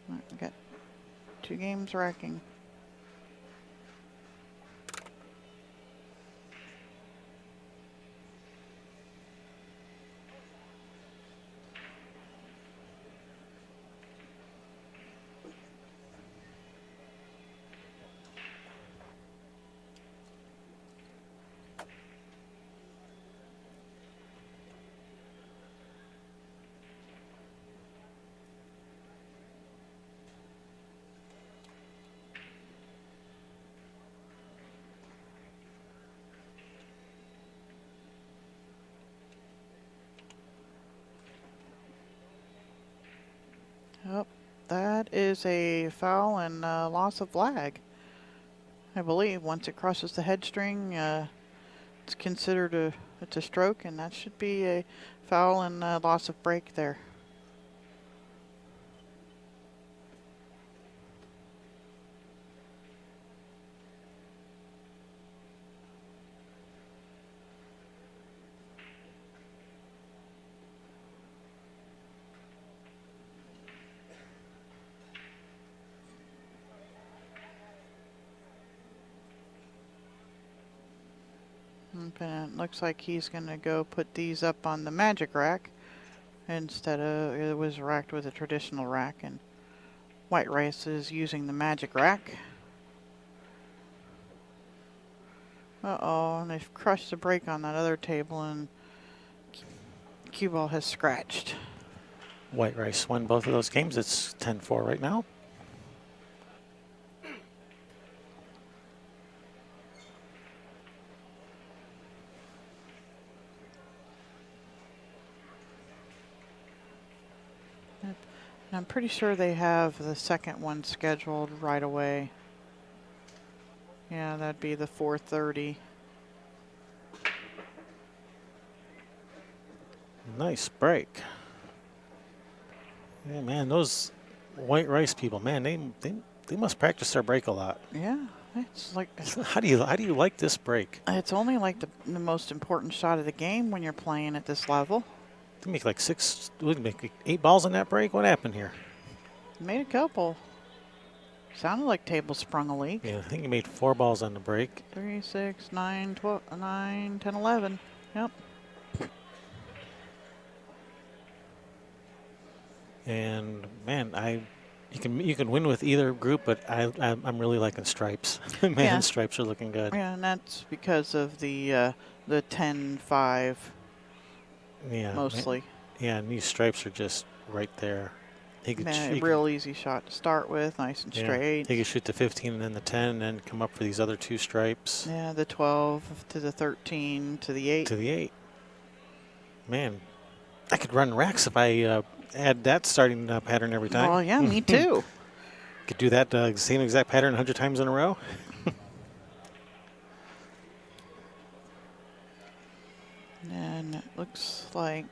All right, we got 2 games racking. Yep, that is a foul and loss of lag. I believe once it crosses the head string, it's considered it's a stroke, and that should be a foul and loss of break there. And it looks like he's going to go put these up on the magic rack instead of it was racked with a traditional rack, and White Rice is using the magic rack. Uh-oh, and they've crushed the brake on that other table, and cue ball has scratched. White Rice won both of those games. It's 10-4 right now. And I'm pretty sure they have the second one scheduled right away. Yeah, that'd be the 4:30. Nice break. Yeah, man, those White Rice people, man, they must practice their break a lot. Yeah, it's like How do you like this break? it's only like the most important shot of the game when you're playing at this level. They make like 8 balls on that break. What happened here? Made a couple. Sounded like table sprung a leak. Yeah, I think he made 4 balls on the break. 3, 6, 9, 12, 9, 10, 11. Yep. And man, you can win with either group, but I'm really liking stripes. Man, Yeah. stripes are looking good. Yeah, and that's because of the 10-5 Yeah, mostly. Man, yeah, and these stripes are just right there. He could Real easy shot to start with, nice and straight. He could shoot the 15 and then the 10, and then come up for these other 2 stripes. Yeah, the 12 to the 13 to the 8. To the 8. Man, I could run racks if I had that starting pattern every time. Well, yeah, me too. Could do that same exact pattern 100 times in a row. And it looks like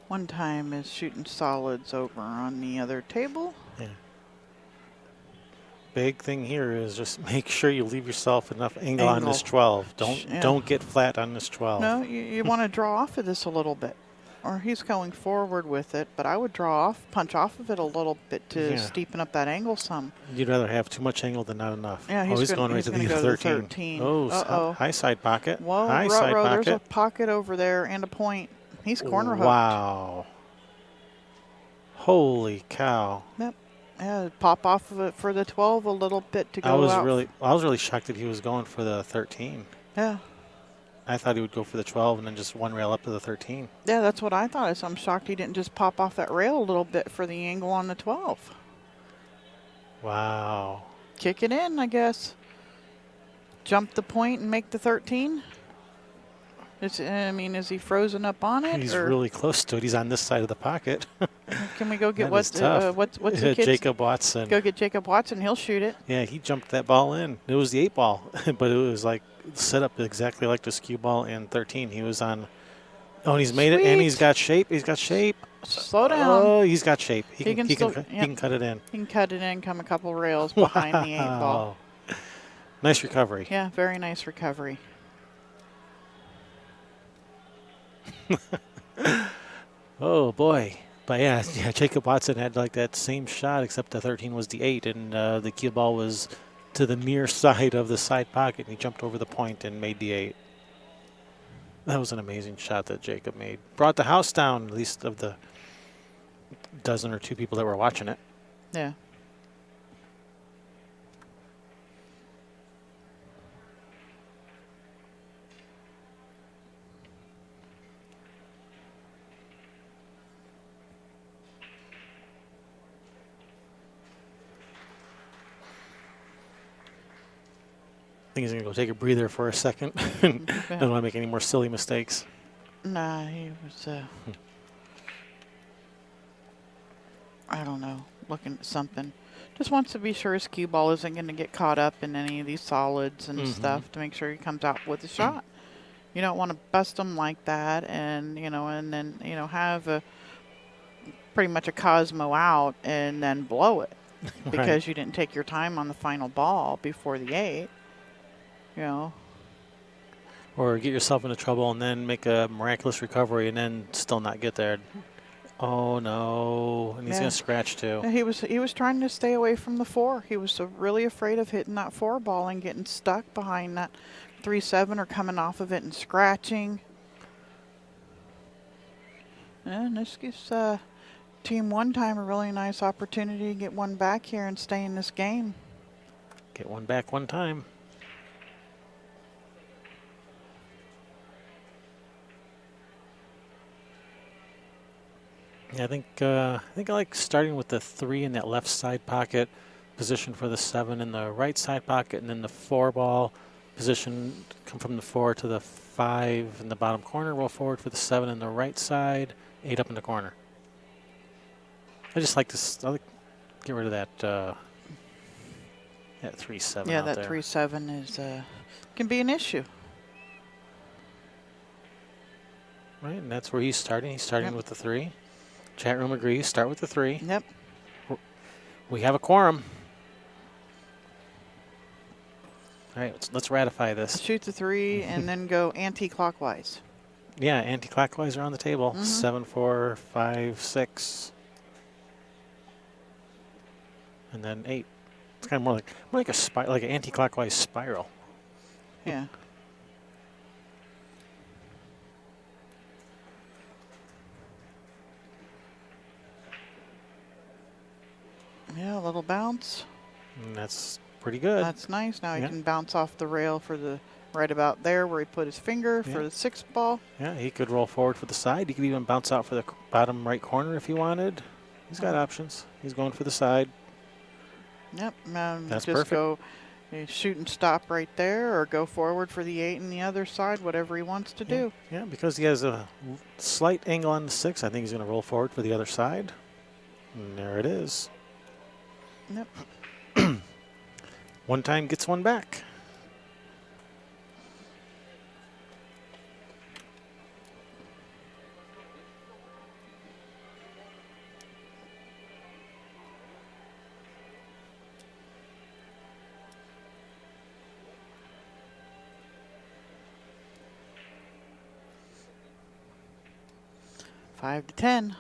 one time is shooting solids over on the other table. Yeah. Big thing here is just make sure you leave yourself enough angle on this 12. Don't get flat on this 12. No, you want to draw off of this a little bit. Or he's going forward with it, but I would punch off of it a little bit to steepen up that angle some. You'd rather have too much angle than not enough. Yeah, he's going right to the 13. Oh, high side pocket. Whoa, high side pocket. There's a pocket over there and a point. He's corner hooked. Wow. Holy cow. Yep. Yeah, pop off of it for the 12 a little bit to go I was out. really shocked that he was going for the 13. Yeah. I thought he would go for the 12 and then just one rail up to the 13. Yeah, that's what I thought. I'm shocked he didn't just pop off that rail a little bit for the angle on the 12. Wow. Kick it in, I guess. Jump the point and make the 13. Is he frozen up on it? He's really close to it. He's on this side of the pocket. Can we go get what's the kid's? Jacob Watson. Go get Jacob Watson. He'll shoot it. Yeah, he jumped that ball in. It was the 8 ball, but it was like set up exactly like the skew ball and 13. He was on. Oh, and he's made it, and he's got shape. He's got shape. Slow down. Oh, he's got shape. He can cut it in. He can cut it in, come a couple rails behind the 8 ball. Nice recovery. Yeah, very nice recovery. Oh boy. But yeah, Jacob Watson had like that same shot, except the 13 was the 8, and the cue ball was to the near side of the side pocket, and he jumped over the point and made the 8. That was an amazing shot that Jacob made. Brought the house down, at least of the dozen or 2 people that were watching it. Yeah. I think he's going to go take a breather for a second. Don't want to make any more silly mistakes. Nah, he was, I don't know, looking at something. Just wants to be sure his cue ball isn't going to get caught up in any of these solids and stuff to make sure he comes out with a shot. You don't want to bust them like that and then, have a pretty much a Cosmo out and then blow it because you didn't take your time on the final ball before the 8. Or get yourself into trouble and then make a miraculous recovery and then still not get there. Oh, no. And he's going to scratch, too. He was trying to stay away from the 4. He was really afraid of hitting that 4 ball and getting stuck behind that 3-7 or coming off of it and scratching. And this gives Team One Time a really nice opportunity to get one back here and stay in this game. Get one back one time. Yeah, I think I like starting with the 3 in that left side pocket, position for the 7 in the right side pocket, and then the 4 ball position come from the 4 to the 5 in the bottom corner, roll forward for the 7 in the right side, 8 up in the corner. I just like this. I like get rid of that that 3-7. Yeah, out that there. 3-7 is can be an issue. Right, and that's where he's starting. He's starting with the 3. Chat room agrees. Start with the 3. Yep. We have a quorum. All right, let's ratify this. Shoot the 3 and then go anti-clockwise. Yeah, anti-clockwise around the table. 7, 4, 5, 6, and then 8. It's kind of more like a like an anti-clockwise spiral. Yeah. Yeah, a little bounce. And that's pretty good. That's nice. Now he can bounce off the rail for the right about there where he put his finger for the 6th ball. Yeah, he could roll forward for the side. He could even bounce out for the bottom right corner if he wanted. He's got options. He's going for the side. Yep. That's just perfect. go shoot and stop right there or go forward for the 8 on the other side, whatever he wants to do. Yeah, because he has a slight angle on the 6, I think he's going to roll forward for the other side. And there it is. Yep. One time gets one back. Five to 10.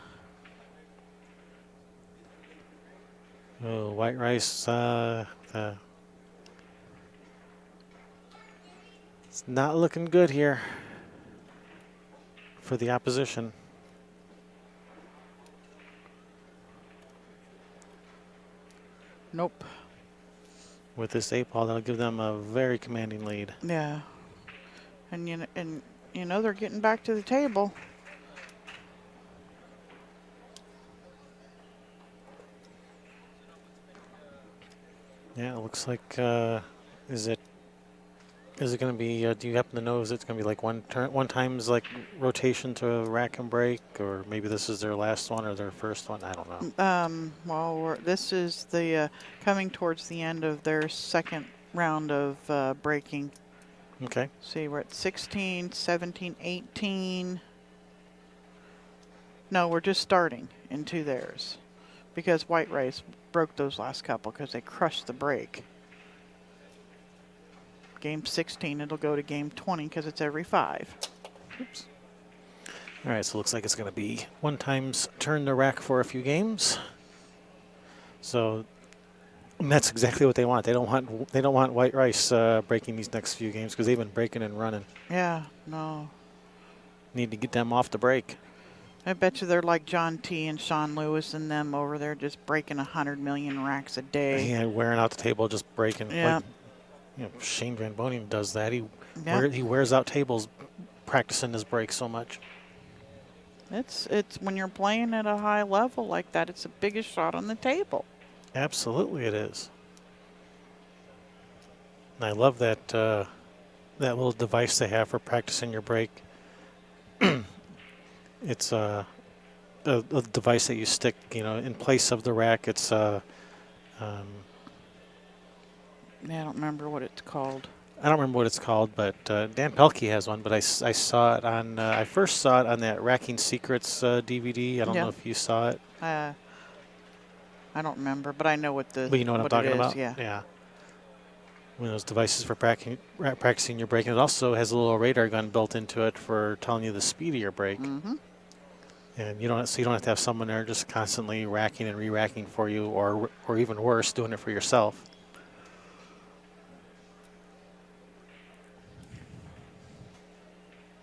Oh, white rice. It's not looking good here for the opposition. Nope. With this 8 ball, that'll give them a very commanding lead. Yeah. And you know they're getting back to the table. Yeah, it looks like. Is it going to be? Do you happen to know? Is it going to be like one time's like rotation to rack and break, or maybe this is their last one or their first one? I don't know. Well, this is the coming towards the end of their 2nd round of breaking. Okay. See, we're at 16, 17, 18. No, we're just starting into theirs because White Rice broke those last couple because they crushed the break. Game 16, it'll go to game 20 because it's every 5. Oops. All right, so it looks like it's going to be one time's turn the rack for a few games. So that's exactly what they want. They don't want White Rice breaking these next few games because they've been breaking and running. Yeah, no. Need to get them off the break. I bet you they're like John T. and Sean Lewis and them over there just breaking 100 million racks a day. Yeah, wearing out the table, just breaking. Yeah. Like, Shane Van Bonen does that. He wears out tables practicing his break so much. It's when you're playing at a high level like that, it's the biggest shot on the table. Absolutely, it is. And I love that that little device they have for practicing your break. It's a device that you stick, in place of the rack. It's Yeah, I don't remember what it's called. I don't remember what it's called, but Dan Pelkey has one. But I saw it on. I first saw it on that Racking Secrets DVD. I don't know if you saw it. I don't remember, but I know what the. But you know what I'm talking about? Yeah. Yeah. One of those devices for practicing your break. And it also has a little radar gun built into it for telling you the speed of your break. Mm-hmm. And you don't have to have someone there just constantly racking and re-racking for you, or even worse, doing it for yourself.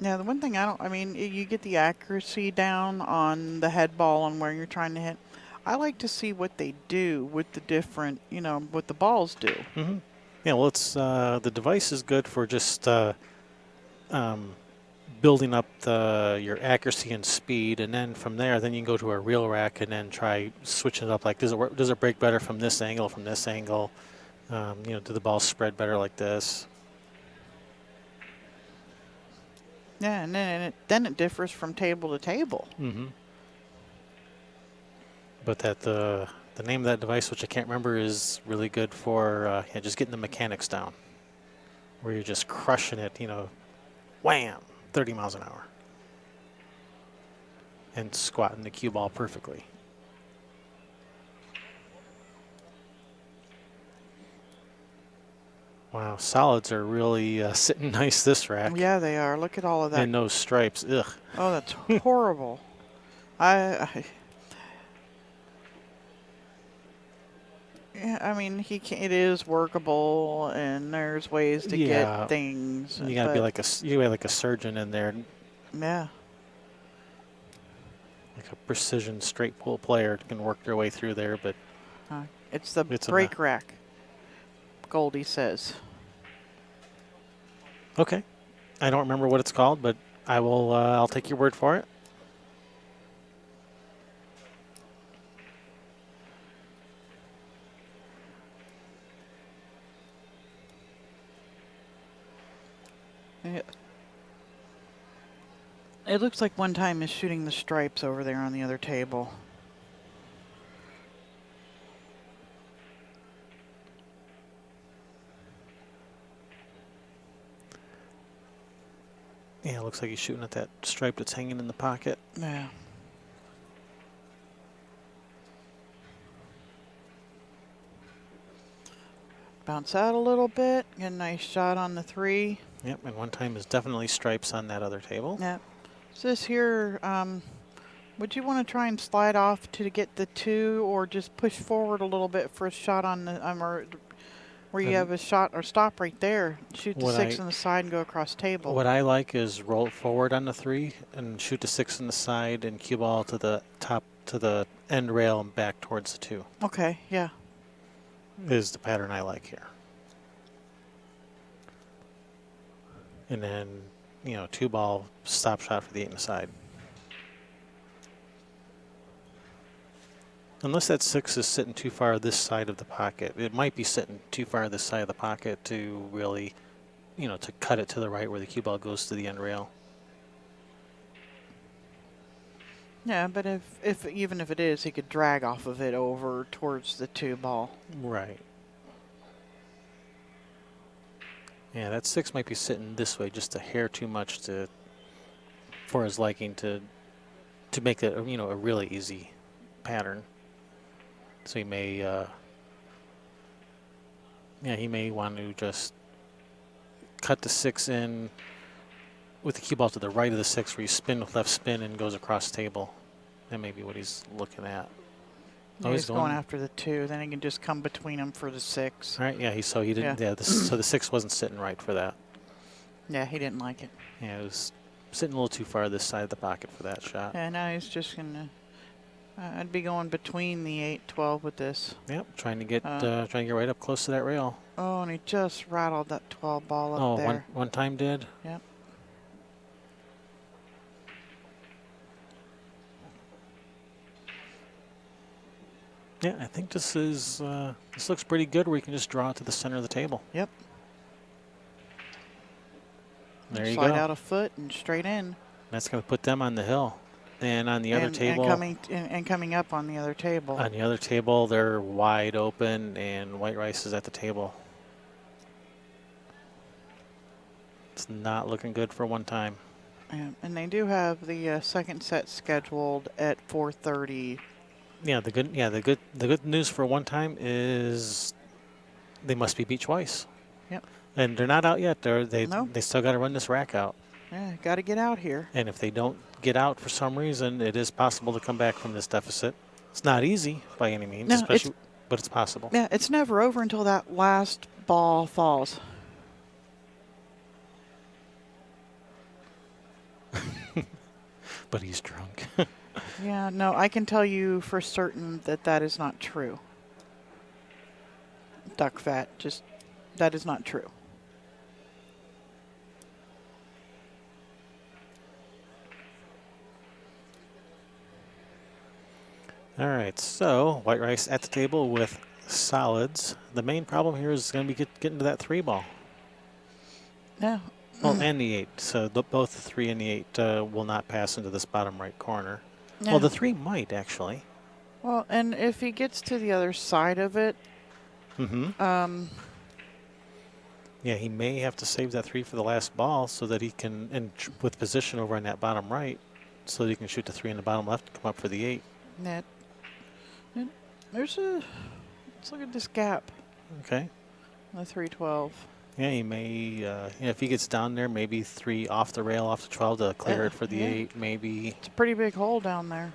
Yeah, the one thing I mean, you get the accuracy down on the head ball and where you're trying to hit. I like to see what they do with the different, what the balls do. Mm-hmm. Yeah, well, it's the device is good for just building up your accuracy and speed, and then from there, then you can go to a real rack and then try switching it up. Like, does it break better from this angle, from this angle? Do the balls spread better like this? Yeah, and then it differs from table to table. Mm-hmm. But the name of that device, which I can't remember, is really good for just getting the mechanics down, where you're just crushing it, wham, 30 miles an hour, and squatting the cue ball perfectly. Wow, solids are really sitting nice this rack. Yeah, they are. Look at all of that. And those stripes, ugh. Oh, that's horrible. Yeah, I mean, it is workable, and there's ways to get things. You gotta be like a surgeon in there. Yeah. Like a precision straight pull player can work their way through there, but it's the brake rack, Goldie says. Okay. I don't remember what it's called, but I'll take your word for it. Yeah. It looks like one time is shooting the stripes over there on the other table. Yeah, it looks like he's shooting at that stripe that's hanging in the pocket. Yeah. Bounce out a little bit. Get a nice shot on the 3. Yep, and one time is definitely stripes on that other table. Yep. So this here, would you want to try and slide off to get the 2, or just push forward a little bit for a shot on the where you have a shot or stop right there, shoot the 6 on the side and go across table? What I like is roll it forward on the 3 and shoot the 6 on the side and cue ball to the top, to the end rail and back towards the 2. Okay, yeah. Is the pattern I like here. And then, 2 ball stop shot for the 8 on the side. Unless that 6 is sitting too far this side of the pocket. It might be sitting too far this side of the pocket to really, to cut it to the right where the cue ball goes to the end rail. Yeah, but even if it is, he could drag off of it over towards the 2 ball. Right. Yeah, that 6 might be sitting this way just a hair too much for his liking to make it, a really easy pattern. So he may, he may want to just cut the 6 in with the cue ball to the right of the 6, where you spin with left spin and goes across the table. That may be what he's looking at. Yeah, he's going after the 2. Then he can just come between them for the 6. All right. Yeah. So he didn't. Yeah. So the 6 wasn't sitting right for that. Yeah, he didn't like it. Yeah, it was sitting a little too far this side of the pocket for that shot. Yeah. Now he's just gonna. I'd be going between the 8-12 with this. Yep. Trying to get right up close to that rail. Oh, and he just rattled that 12 ball up there. One time did. Yep. Yeah, I think this looks pretty good where you can just draw it to the center of the table. Yep. There you go. Slide out a foot and straight in. That's going to put them on the hill. And on the other table. And coming up on the other table. On the other table, they're wide open, and White Rice is at the table. It's not looking good for one time. And they do have the second set scheduled at 4:30. Yeah, the good news for one time is they must be beat twice. Yep. And they're not out yet. They No. still got to run this rack out. Yeah, got to get out here. And if they don't get out for some reason, it is possible to come back from this deficit. It's not easy by any means, No, especially, but it's possible. Yeah, it's never over until that last ball falls. But he's drunk. Yeah, no, I can tell you for certain that that is not true. Duck fat, just, that is not true. All right, so white rice at the table with solids. The main problem here is going to be getting to that 3 ball. Yeah. Well, and the 8. So both the 3 and the 8 will not pass into this bottom right corner. Yeah. Well, the 3 might actually. Well, and if he gets to the other side of it, yeah, he may have to save that 3 for the last ball so that he can, and with position over on that bottom right, so that he can shoot the 3 in the bottom left and come up for the 8. There's a, let's look at this gap. Okay. The 312. Yeah, he may, if he gets down there, maybe 3 off the rail, off the 12 to clear it for the 8, maybe. It's a pretty big hole down there.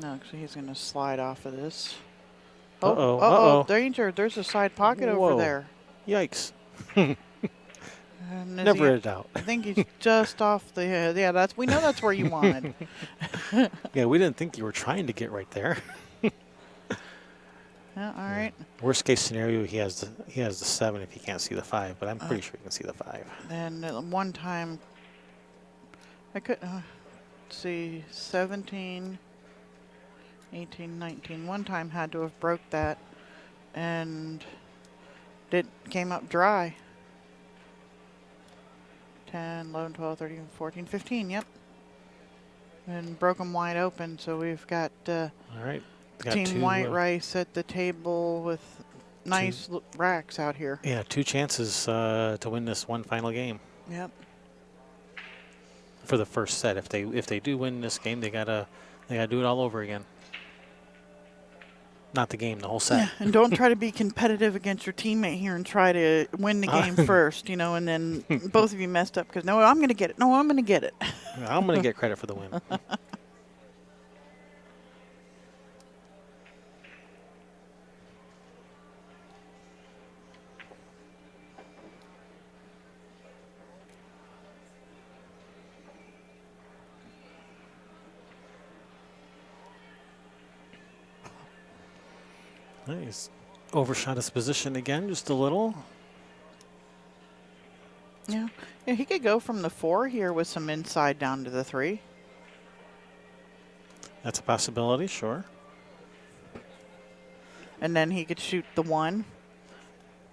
No, actually, he's going to slide off of this. Uh-oh, uh-oh, danger. There's a side pocket over there. Yikes. And Never a doubt. I think he's just off the head. Yeah, we know that's where you wanted. Yeah, we didn't think you were trying to get right there. Yeah, all right. Worst case scenario, he has the 7 if he can't see the 5, but I'm pretty sure he can see the 5. And one time, I could see 17, 18, 19. One time had to have broke that, and it came up dry. 10, 11, 12, 13, 14, 15, yep. And broke them wide open, so we've got All right. Team White Rice at the table with nice racks out here. Yeah, 2 chances to win this one final game. Yep. For the first set, if they do win this game, they gotta do it all over again. Not the game, the whole set. Yeah, and don't try to be competitive against your teammate here and try to win the game first, and then both of you messed up because, no, I'm going to get it. No, I'm going to get it. I'm going to get credit for the win. Nice. Overshot his position again, just a little. Yeah, he could go from the 4 here with some inside down to the 3. That's a possibility, sure. And then he could shoot the 1,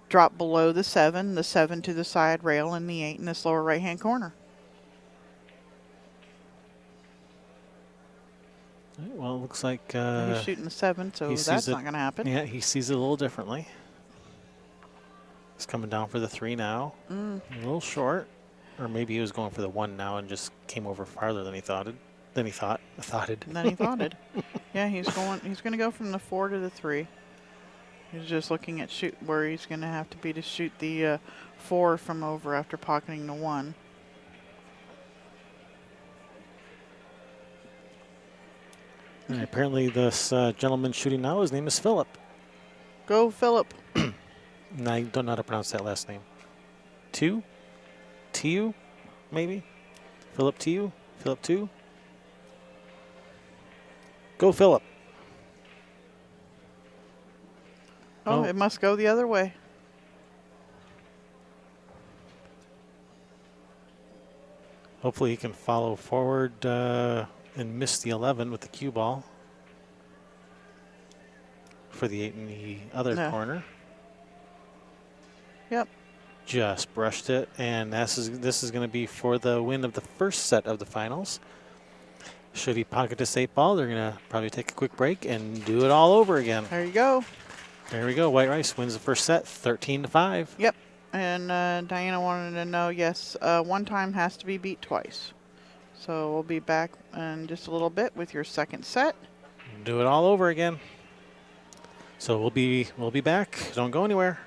drop below the 7 to the side rail, and the 8 in this lower right-hand corner. Well, it looks like he's shooting the 7, so that's not going to happen. Yeah, he sees it a little differently. He's coming down for the 3 now. A little short, or maybe he was going for the 1 now and just came over farther than he thought. Yeah, he's going to go from the 4 to the 3. He's just looking at where he's going to have to be to shoot the 4 from over after pocketing the 1. And apparently this gentleman shooting now, his name is Philip. Go, Philip. And I don't know how to pronounce that last name. Tiu, maybe? Philip Tiu? Philip 2? Go, Philip. Oh, it must go the other way. Hopefully he can follow forward and miss the 11 with the cue ball for the 8 in the other corner. Yep. Just brushed it, and this is going to be for the win of the first set of the finals. Should he pocket this 8 ball, they're going to probably take a quick break and do it all over again. There you go. There we go. White Rice wins the first set, 13-5. Yep. And Diana wanted to know, yes, one time has to be beat twice. So we'll be back in just a little bit with your second set. Do it all over again. So we'll be back. Don't go anywhere.